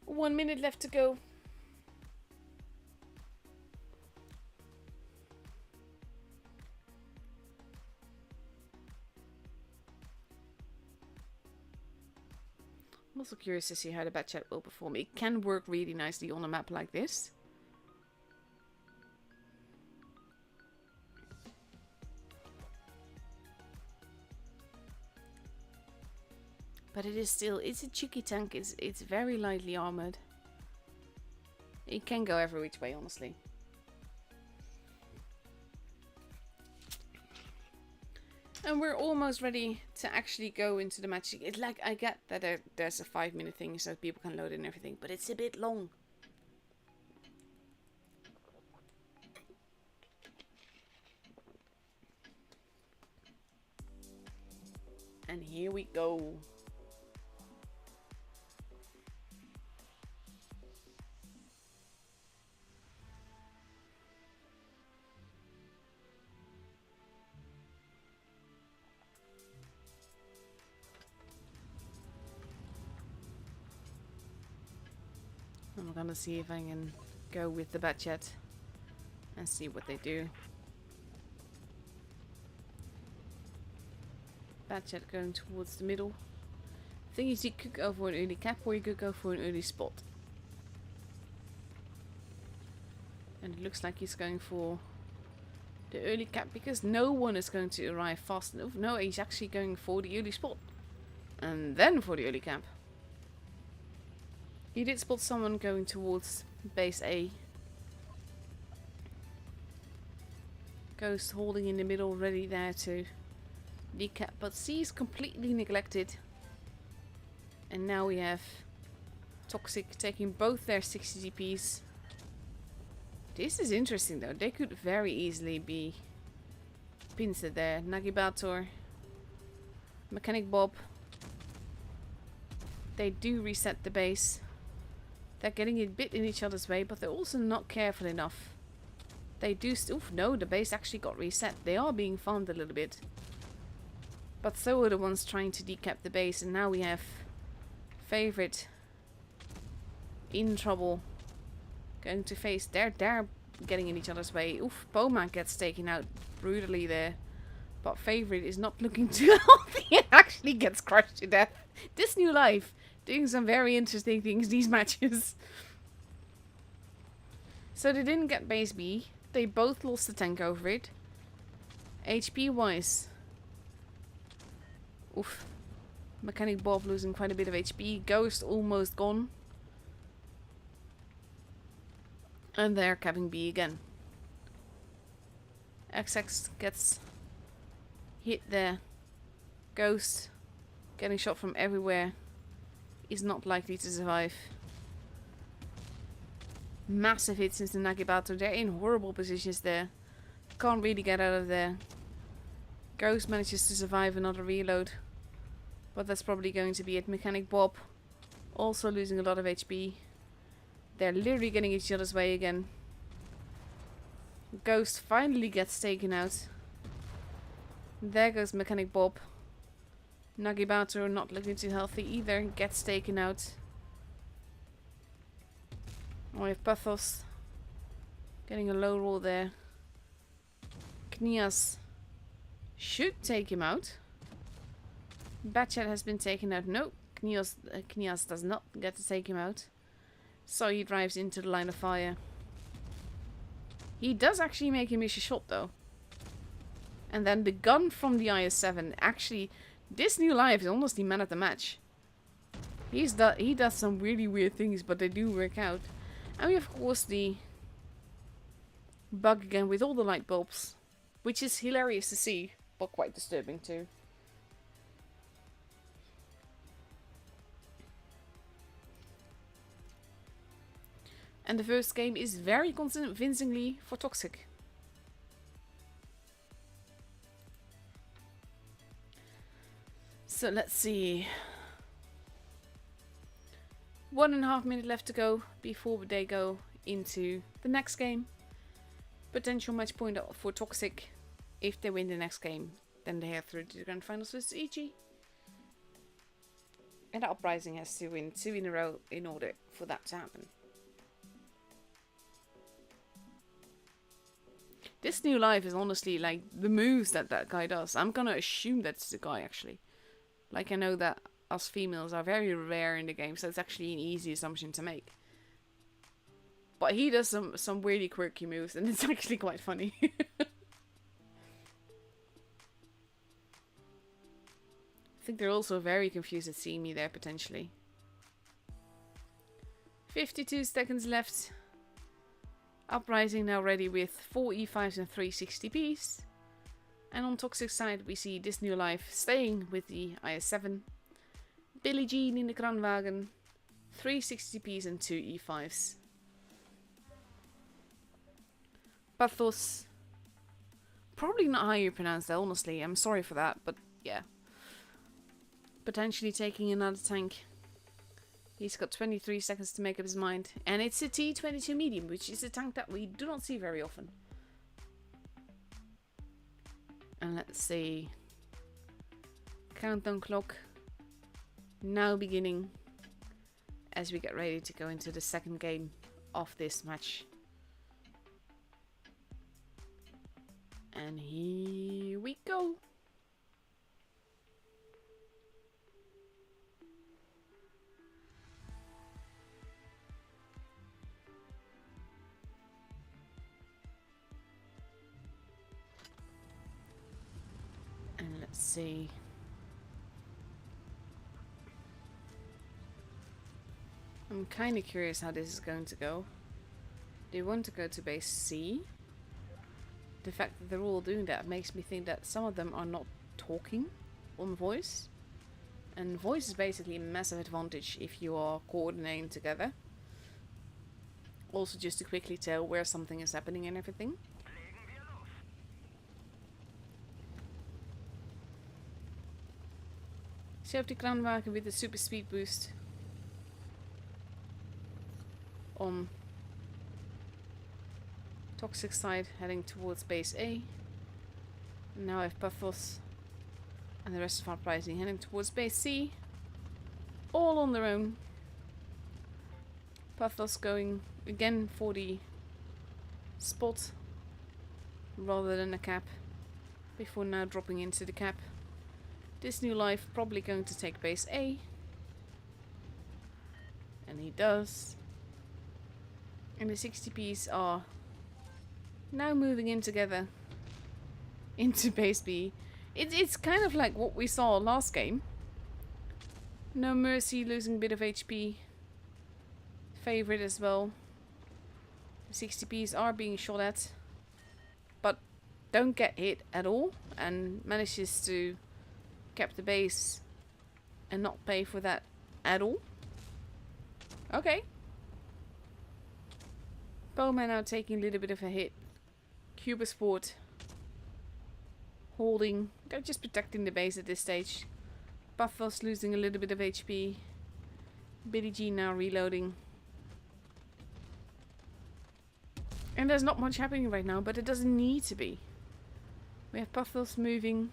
One minute left to go. I'm also curious to see how the bat chat will perform. It can work really nicely on a map like this. But it is still, it's a cheeky tank. It's very lightly armored. It can go every which way, honestly. And we're almost ready to actually go into the match. It's like, I get that there's a 5-minute thing so people can load in and everything, but it's a bit long. And here we go. I'm gonna see if I can go with the bat chat and see what they do. Bat chat going towards the middle. Thing is, you could go for an early cap or you could go for an early spot. And it looks like he's going for the early cap because no one is going to arrive fast enough. No, he's actually going for the early spot. And then for the early cap. He did spot someone going towards base A. Ghost holding in the middle, ready there to decap. But C is completely neglected. And now we have Toxic taking both their 60 GPs. This is interesting though. They could very easily be pincered there. Nagibator. Mechanic Bob. They do reset the base. They're getting a bit in each other's way, but they're also not careful enough. They do still... No, the base actually got reset. They are being farmed a little bit. But so are the ones trying to decap the base. And now we have Favorite in trouble. Going to face... They're getting in each other's way. Oof, Bowman gets taken out brutally there. But Favorite is not looking too healthy. It actually gets crushed to death. This new life. Doing some very interesting things these matches. So they didn't get base B. They both lost the tank over it. HP wise. Oof. Mechanic Bob losing quite a bit of HP. Ghost almost gone. And they're capping B again. XX gets hit there. Ghost getting shot from everywhere. Is not likely to survive. Massive hits into Nagibato. They're in horrible positions there. Can't really get out of there. Ghost manages to survive another reload. But that's probably going to be it. Mechanic Bob also losing a lot of HP. They're literally getting each other's way again. Ghost finally gets taken out. There goes Mechanic Bob. Nagibato not looking too healthy either. Gets taken out. We have Pathos getting a low roll there. Knias should take him out. Batchat has been taken out. No, Knias does not get to take him out. So he drives into the line of fire. He does actually make him miss a shot though. And then the gun from the IS-7 actually... This new life is almost the man of the match. He does some really weird things, but they do work out. And we have, of course, the bug again with all the light bulbs. which is hilarious to see, but quite disturbing too. And the first game is very convincingly for Toxic. So let's see. 1.5 minutes left to go before they go into the next game. Potential match point for Toxic. If they win the next game, then they are through to the grand finals with EG. And the Uprising has to win 2 in a row in order for that to happen. This new life is honestly like the moves that guy does. I'm gonna assume that's the guy actually. Like I know that us females are very rare in the game, so it's actually an easy assumption to make. But he does some weirdly quirky moves, and it's actually quite funny. I think they're also very confused at seeing me there, potentially. 52 seconds left. Uprising now ready with 4 E5s and 3 60Ps. And on Toxic side we see this new life staying with the IS-7. Billie Jean in the Kranwagen. 3 60Ps and 2 E5s. Pathos. Probably not how you pronounce that, honestly. I'm sorry for that, but yeah. Potentially taking another tank. He's got 23 seconds to make up his mind. And it's a T-22 medium, which is a tank that we do not see very often. And let's see. Countdown clock. Now beginning. As we get ready to go into the second game of this match. And here we go. And let's see. I'm kind of curious how this is going to go. They want to go to base C. The fact that they're all doing that makes me think that some of them are not talking on voice. And voice is basically a massive advantage if you are coordinating together. Also just to quickly tell where something is happening and everything. Safety Kranwagen with a super speed boost. On Toxic side heading towards base A. And now I have Pathos and the rest of Uprising heading towards base C. All on their own. Pathos going again for the spot rather than a cap. Before now dropping into the cap. This new life probably going to take base A. And he does. And the 60Ps are now moving in together into base B. It's kind of like what we saw last game. No Mercy losing a bit of HP. Favorite as well. The 60Ps are being shot at. But don't get hit at all. And manages to cap the base and not pay for that at all. Okay. Bowman now taking a little bit of a hit. Cuba Sport holding. They're just protecting the base at this stage. Pathos losing a little bit of HP. Billie Jean now reloading. And there's not much happening right now, but it doesn't need to be. We have Pathos moving.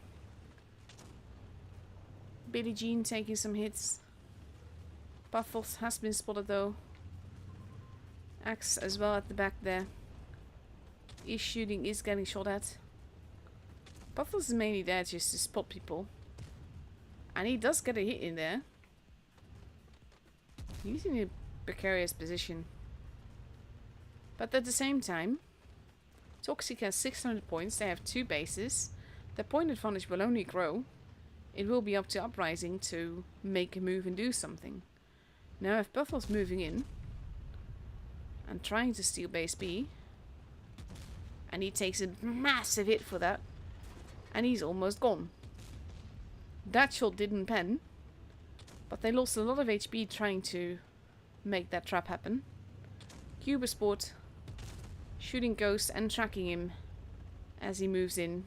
Billie Jean taking some hits. Pathos has been spotted though. Axe as well at the back there. Is shooting, is getting shot at. Pathos is mainly there just to spot people. And he does get a hit in there. He's in a precarious position. But at the same time, Toxic has 600 points. They have 2 bases. Their point advantage will only grow. It will be up to Uprising to make a move and do something. Now if Pathos moving in and trying to steal base B, And he takes a massive hit for that. And he's almost gone. That shot didn't pen. But they lost a lot of HP trying to make that trap happen. Cubosport shooting Ghost and tracking him as he moves in.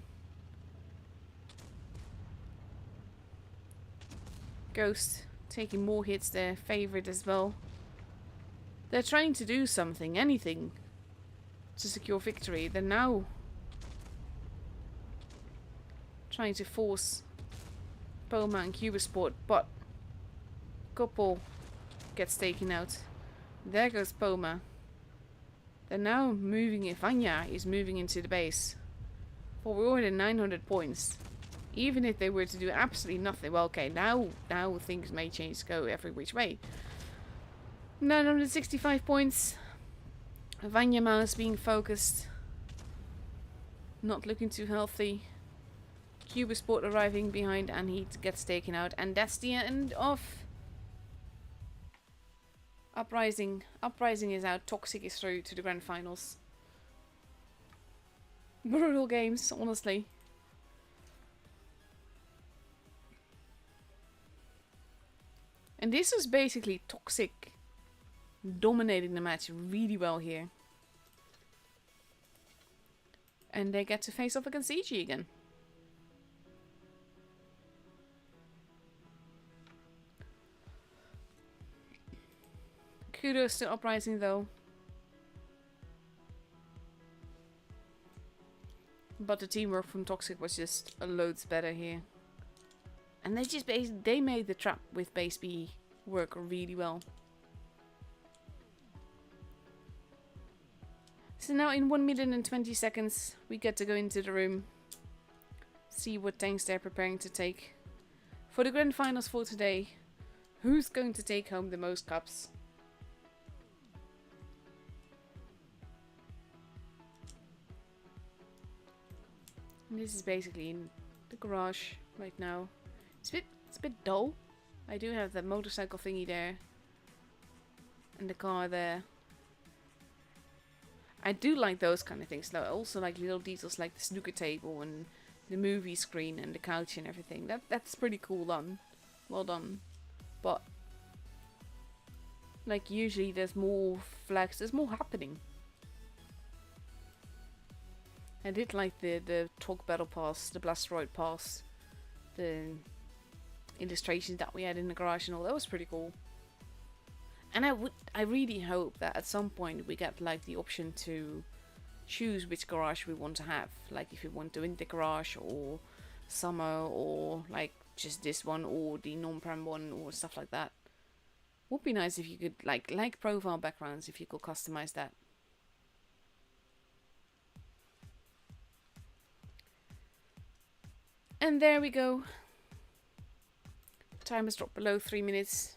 Ghost taking more hits there, favorite as well. They're trying to do something, anything, to secure victory. They're now trying to force Poma and Cubosport, but Couple gets taken out. There goes Poma. They're now moving in. Vanya is moving into the base. For we're already 900 points. Even if they were to do absolutely nothing. Well, okay, now things may change, go every which way. 965 points. Vanya Mouse being focused. Not looking too healthy. Cubosport arriving behind and he gets taken out. And that's the end of Uprising. Uprising is out. Toxic is through to the grand finals. Brutal games, honestly. And this was basically Toxic dominating the match really well here. And they get to face off against EG again. Kudos to Uprising though. But the teamwork from Toxic was just loads better here. And they made the trap with base B work really well. So now in 1 minute and 20 seconds we get to go into the room. See what tanks they're preparing to take. For the grand finals for today, who's going to take home the most cups? And this is basically in the garage right now. It's a bit dull. I do have the motorcycle thingy there. And the car there. I do like those kind of things though. I also like little details like the snooker table and the movie screen and the couch and everything. That's pretty cool done. Well done. But like usually there's more flags, there's more happening. I did like the Talk Battle Pass, the Blasteroid Pass, the illustrations that we had in the garage and all. That was pretty cool. And I really hope that at some point we get like the option to choose which garage we want to have. Like if you want the winter garage or summer or like just this one or the non-prem one or stuff like that. Would be nice if you could like profile backgrounds, if you could customize that. And there we go. Time has dropped below 3 minutes.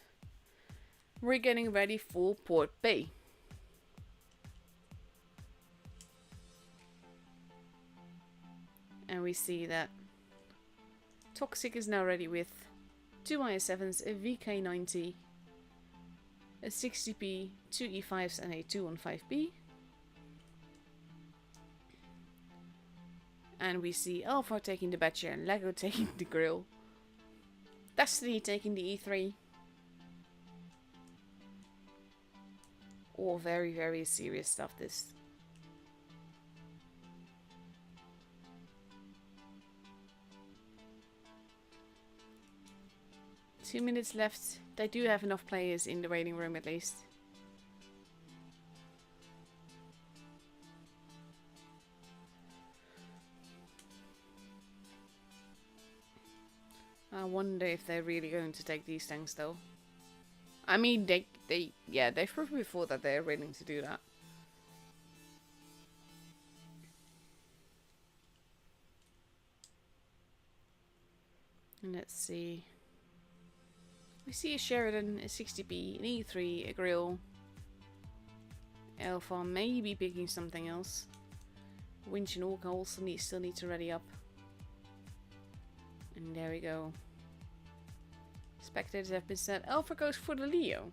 We're getting ready for Port Bay. And we see that Toxic is now ready with 2 IS-7s, a VK90, a 60p, 2 E5s and a 215B. And we see Alpha taking the Batcher and Lego taking the Grill. Destiny taking the E3. All very, very serious stuff, this. Two minutes left. They do have enough players in the waiting room at least. I wonder if they're really going to take these tanks though. I mean, they've proven before that they're willing to do that. And let's see. We see a Sheridan, a 60p, an E3, a Grill. Alpha may be picking something else. Winch and Orca also still need to ready up. And there we go. Spectators have been set. Alpha goes for the Leo.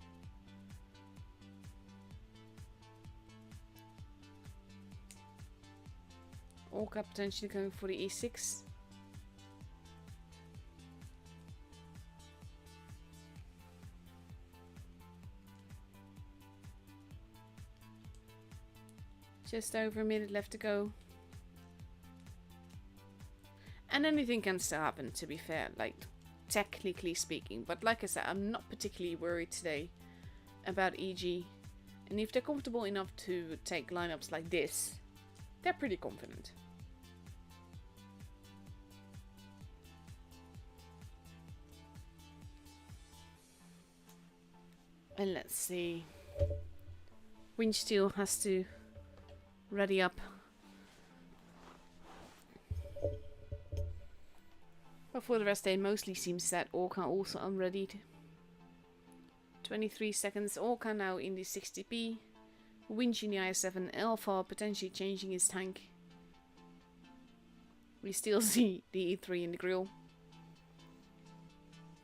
Orca potentially going for the E6. Just over a minute left to go. And anything can still happen, to be fair, like, technically speaking. But like I said, I'm not particularly worried today about EG. And if they're comfortable enough to take lineups like this, they're pretty confident. And let's see. Windsteel has to ready up. But for the rest, they mostly seem set. Orca also unreadied. 23 seconds. Orca now in the 60p. Winch in the IS-7. Alpha potentially changing his tank. We still see the E3 in the grill.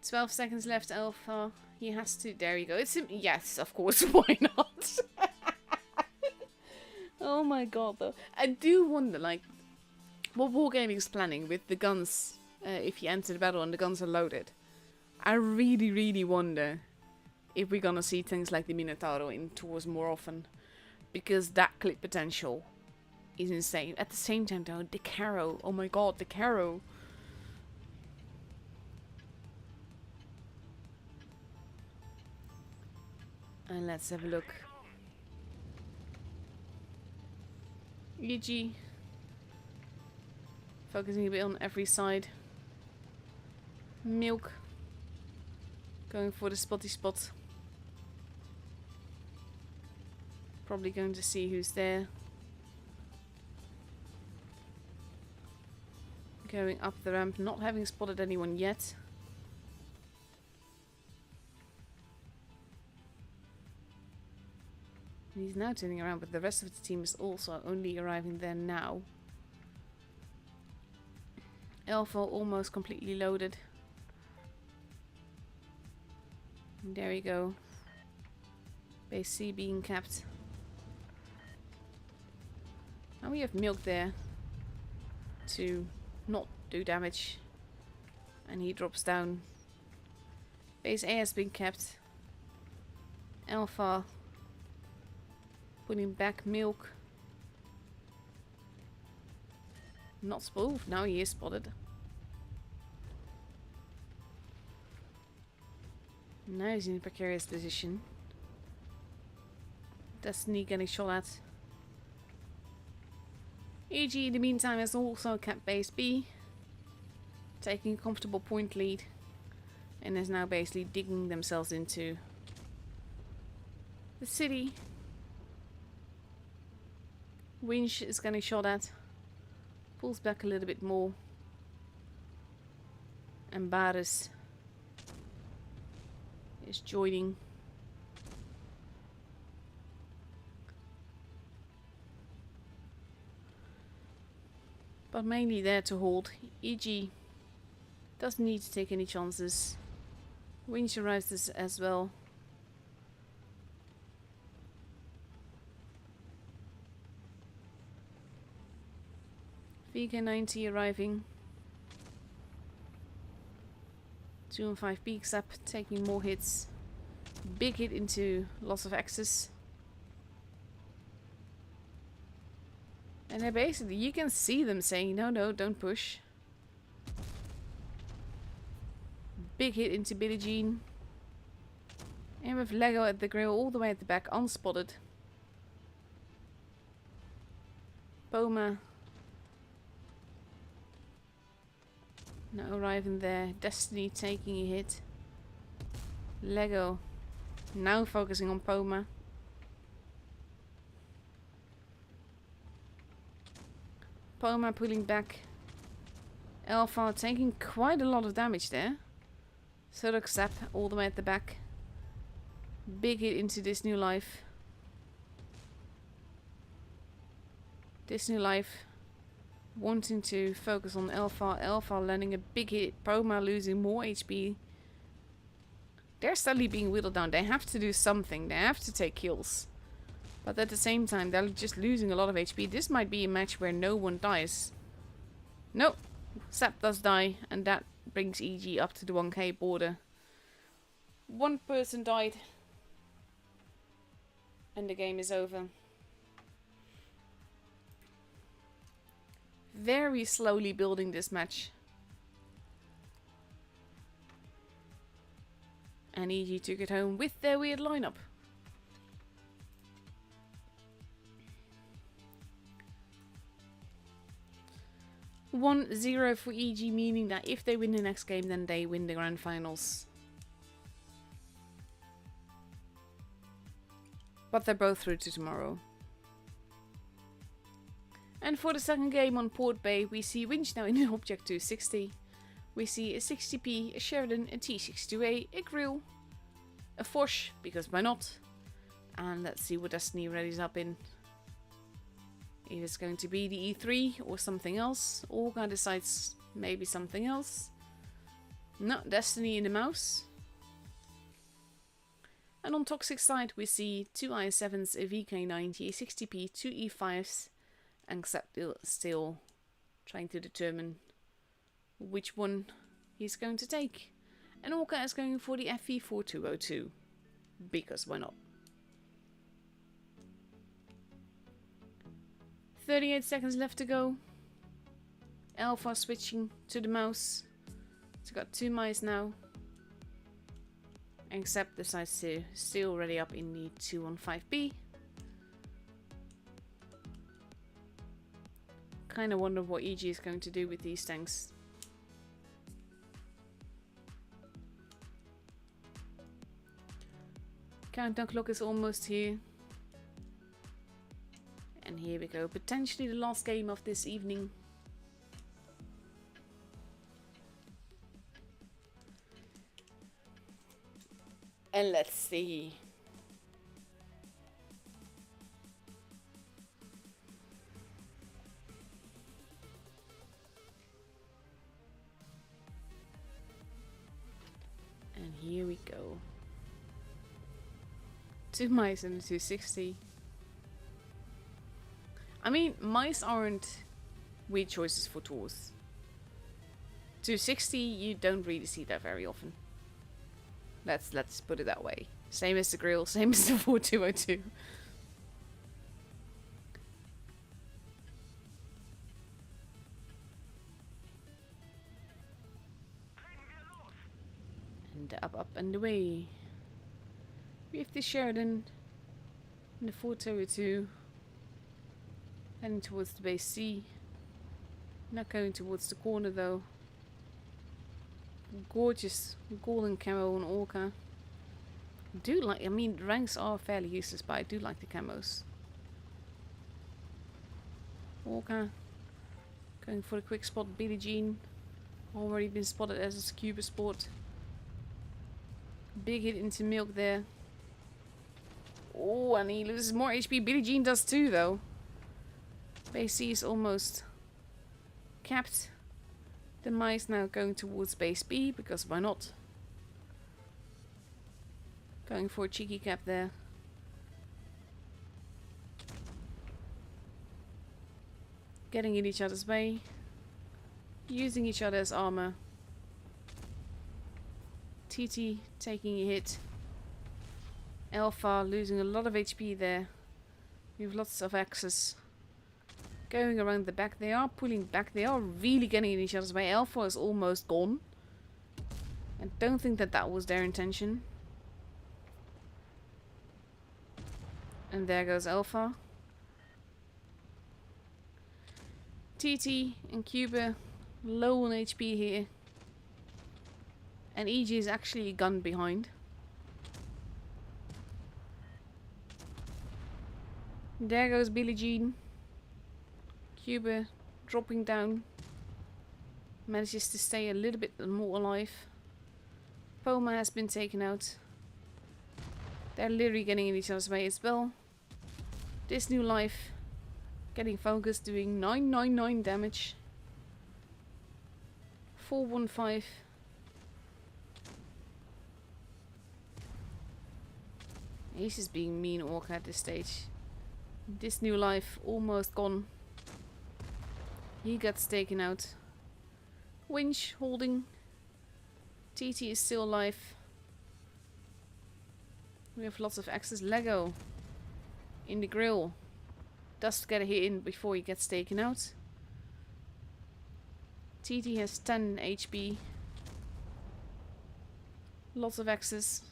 12 seconds left. Alpha. He has to. There you go. It's him. Yes, of course. Why not? Oh my god, though. I do wonder, like, what Wargaming is planning with the guns. If you enter the battle and the guns are loaded. I really, really wonder if we're gonna see things like the Minotauro in tours more often. Because that clip potential is insane. At the same time though, the Caro. Oh my god, the Caro. And let's have a look. EG. Focusing a bit on every side. Milk. Going for the spotty spot. Probably going to see who's there. Going up the ramp, not having spotted anyone yet. And he's now turning around, but the rest of the team is also only arriving there now. Alpha almost completely loaded. And there you go. Base C being capped. And we have Milk there to not do damage. And he drops down. Base A has been kept. Alpha putting back Milk. Not spotted. Now he is spotted. Now he's in a precarious position. Destiny getting shot at. EG in the meantime has also kept base B. Taking a comfortable point lead. And is now basically digging themselves into the city. Winch is getting shot at. Pulls back a little bit more. And Baris is joining. But mainly there to hold. EG doesn't need to take any chances. Winch arrives as well. VK90 arriving. 2 and 5 peaks up, taking more hits. Big hit into loss of access. And they're basically, you can see them saying, no, no, don't push. Big hit into Billie Jean. And with Lego at the grill all the way at the back, unspotted. Poma. Now arriving there. Destiny taking a hit. Lego now focusing on Poma. Poma pulling back. Alpha taking quite a lot of damage there. Zurich Zap all the way at the back. Big hit into this new life. This new life wanting to focus on Alpha. Alpha landing a big hit. Poma losing more HP. They're suddenly being whittled down. They have to do something. They have to take kills. But at the same time, they're just losing a lot of HP. This might be a match where no one dies. No, Sap does die, and that brings EG up to the 1k border. One person died, and the game is over. Very slowly building this match. And EG took it home with their weird lineup. One 0 for EG, meaning that if they win the next game, then they win the grand finals. But they're both through to tomorrow. And for the second game on Port Bay, we see Winch now in an Object 260. We see a 60p, a Sheridan, a T62A, a Grill, a Foch, because why not? And let's see what Destiny readies up in. If it's going to be the E3 or something else. Olga decides maybe something else. No, Destiny in the mouse. And on Toxic side we see two i7s, a VK90, a 60p, two E5s, and still trying to determine which one he's going to take. And Orca is going for the FE4202, because why not? 38 seconds left to go. Alpha switching to the mouse. It's got two mice now. Except decides to still ready up in the 215B. Kinda wonder what EG is going to do with these tanks. Countdown clock is almost here. And here we go, potentially the last game of this evening. And let's see. And here we go. Two mice and a 260. I mean, mice aren't weird choices for tours. 260, you don't really see that very often. Let's put it that way. Same as the Grill, same as the 4202. And up and away. We have the Sheridan and the 4202. Heading towards the base C. Not going towards the corner though. Gorgeous golden camo on Orca. I mean, ranks are fairly useless, but I do like the camos. Orca going for a quick spot. Billie Jean already been spotted as a scuba sport. Big hit into Milk there. Oh, and he loses more HP. Billie Jean does too though. Base C is almost capped. The mice now going towards base B, because why not? Going for a cheeky cap there. Getting in each other's way. Using each other as armor. TT taking a hit. Alpha losing a lot of HP there. We have lots of access. Going around the back, they are pulling back, they are really getting in each other's way. Alpha is almost gone. I don't think that was their intention. And there goes Alpha. TT and Cuba low on HP here. And EG is actually a gun behind. There goes Billie Jean. Cuba dropping down. Manages to stay a little bit more alive. Poma has been taken out. They're literally getting in each other's way as well. This new life getting focused, doing 999 damage. 415. Ace is being mean Orca at this stage. This new life almost gone. He gets taken out. Winch holding. TT is still alive. We have lots of access. Lego in the grill. Does get a hit in before he gets taken out. TT has 10 HP. Lots of access.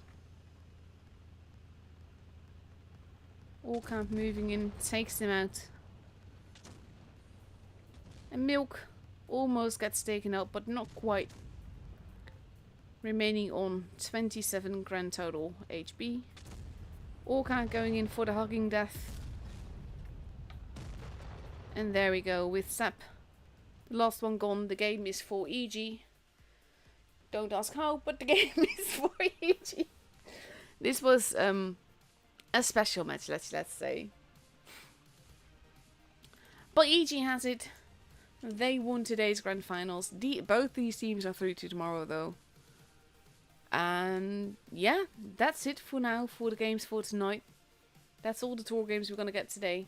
All camp moving in, takes them out. And Milk almost gets taken out, but not quite. Remaining on 27 grand total HP. Orca going in for the hugging death. And there we go with Sap. The last one gone. The game is for EG. Don't ask how, but the game is for EG. This was a special match, let's say. But EG has it. They won today's grand finals. Both these teams are through to tomorrow though. And yeah, that's it for now for the games for tonight. That's all the tour games we're gonna get today.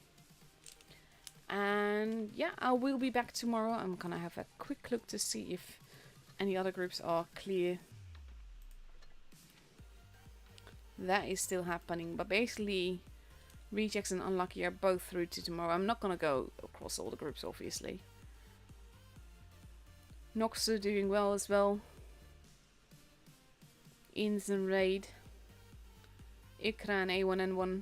And yeah, I will be back tomorrow. I'm gonna have a quick look to see if any other groups are clear. That is still happening, but basically Rejects and Unlucky are both through to tomorrow. I'm not gonna go across all the groups, obviously. Noxu doing well as well. Ins and Raid. Ikra and A1N1.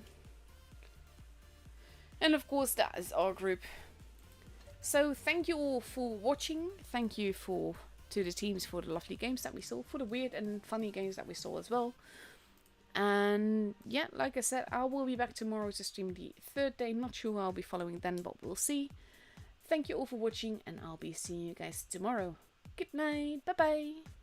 And of course that is our group. So thank you all for watching. Thank you to the teams for the lovely games that we saw. For the weird and funny games that we saw as well. And yeah, like I said, I will be back tomorrow to stream the third day. Not sure who I'll be following then, but we'll see. Thank you all for watching, and I'll be seeing you guys tomorrow. Good night. Bye bye.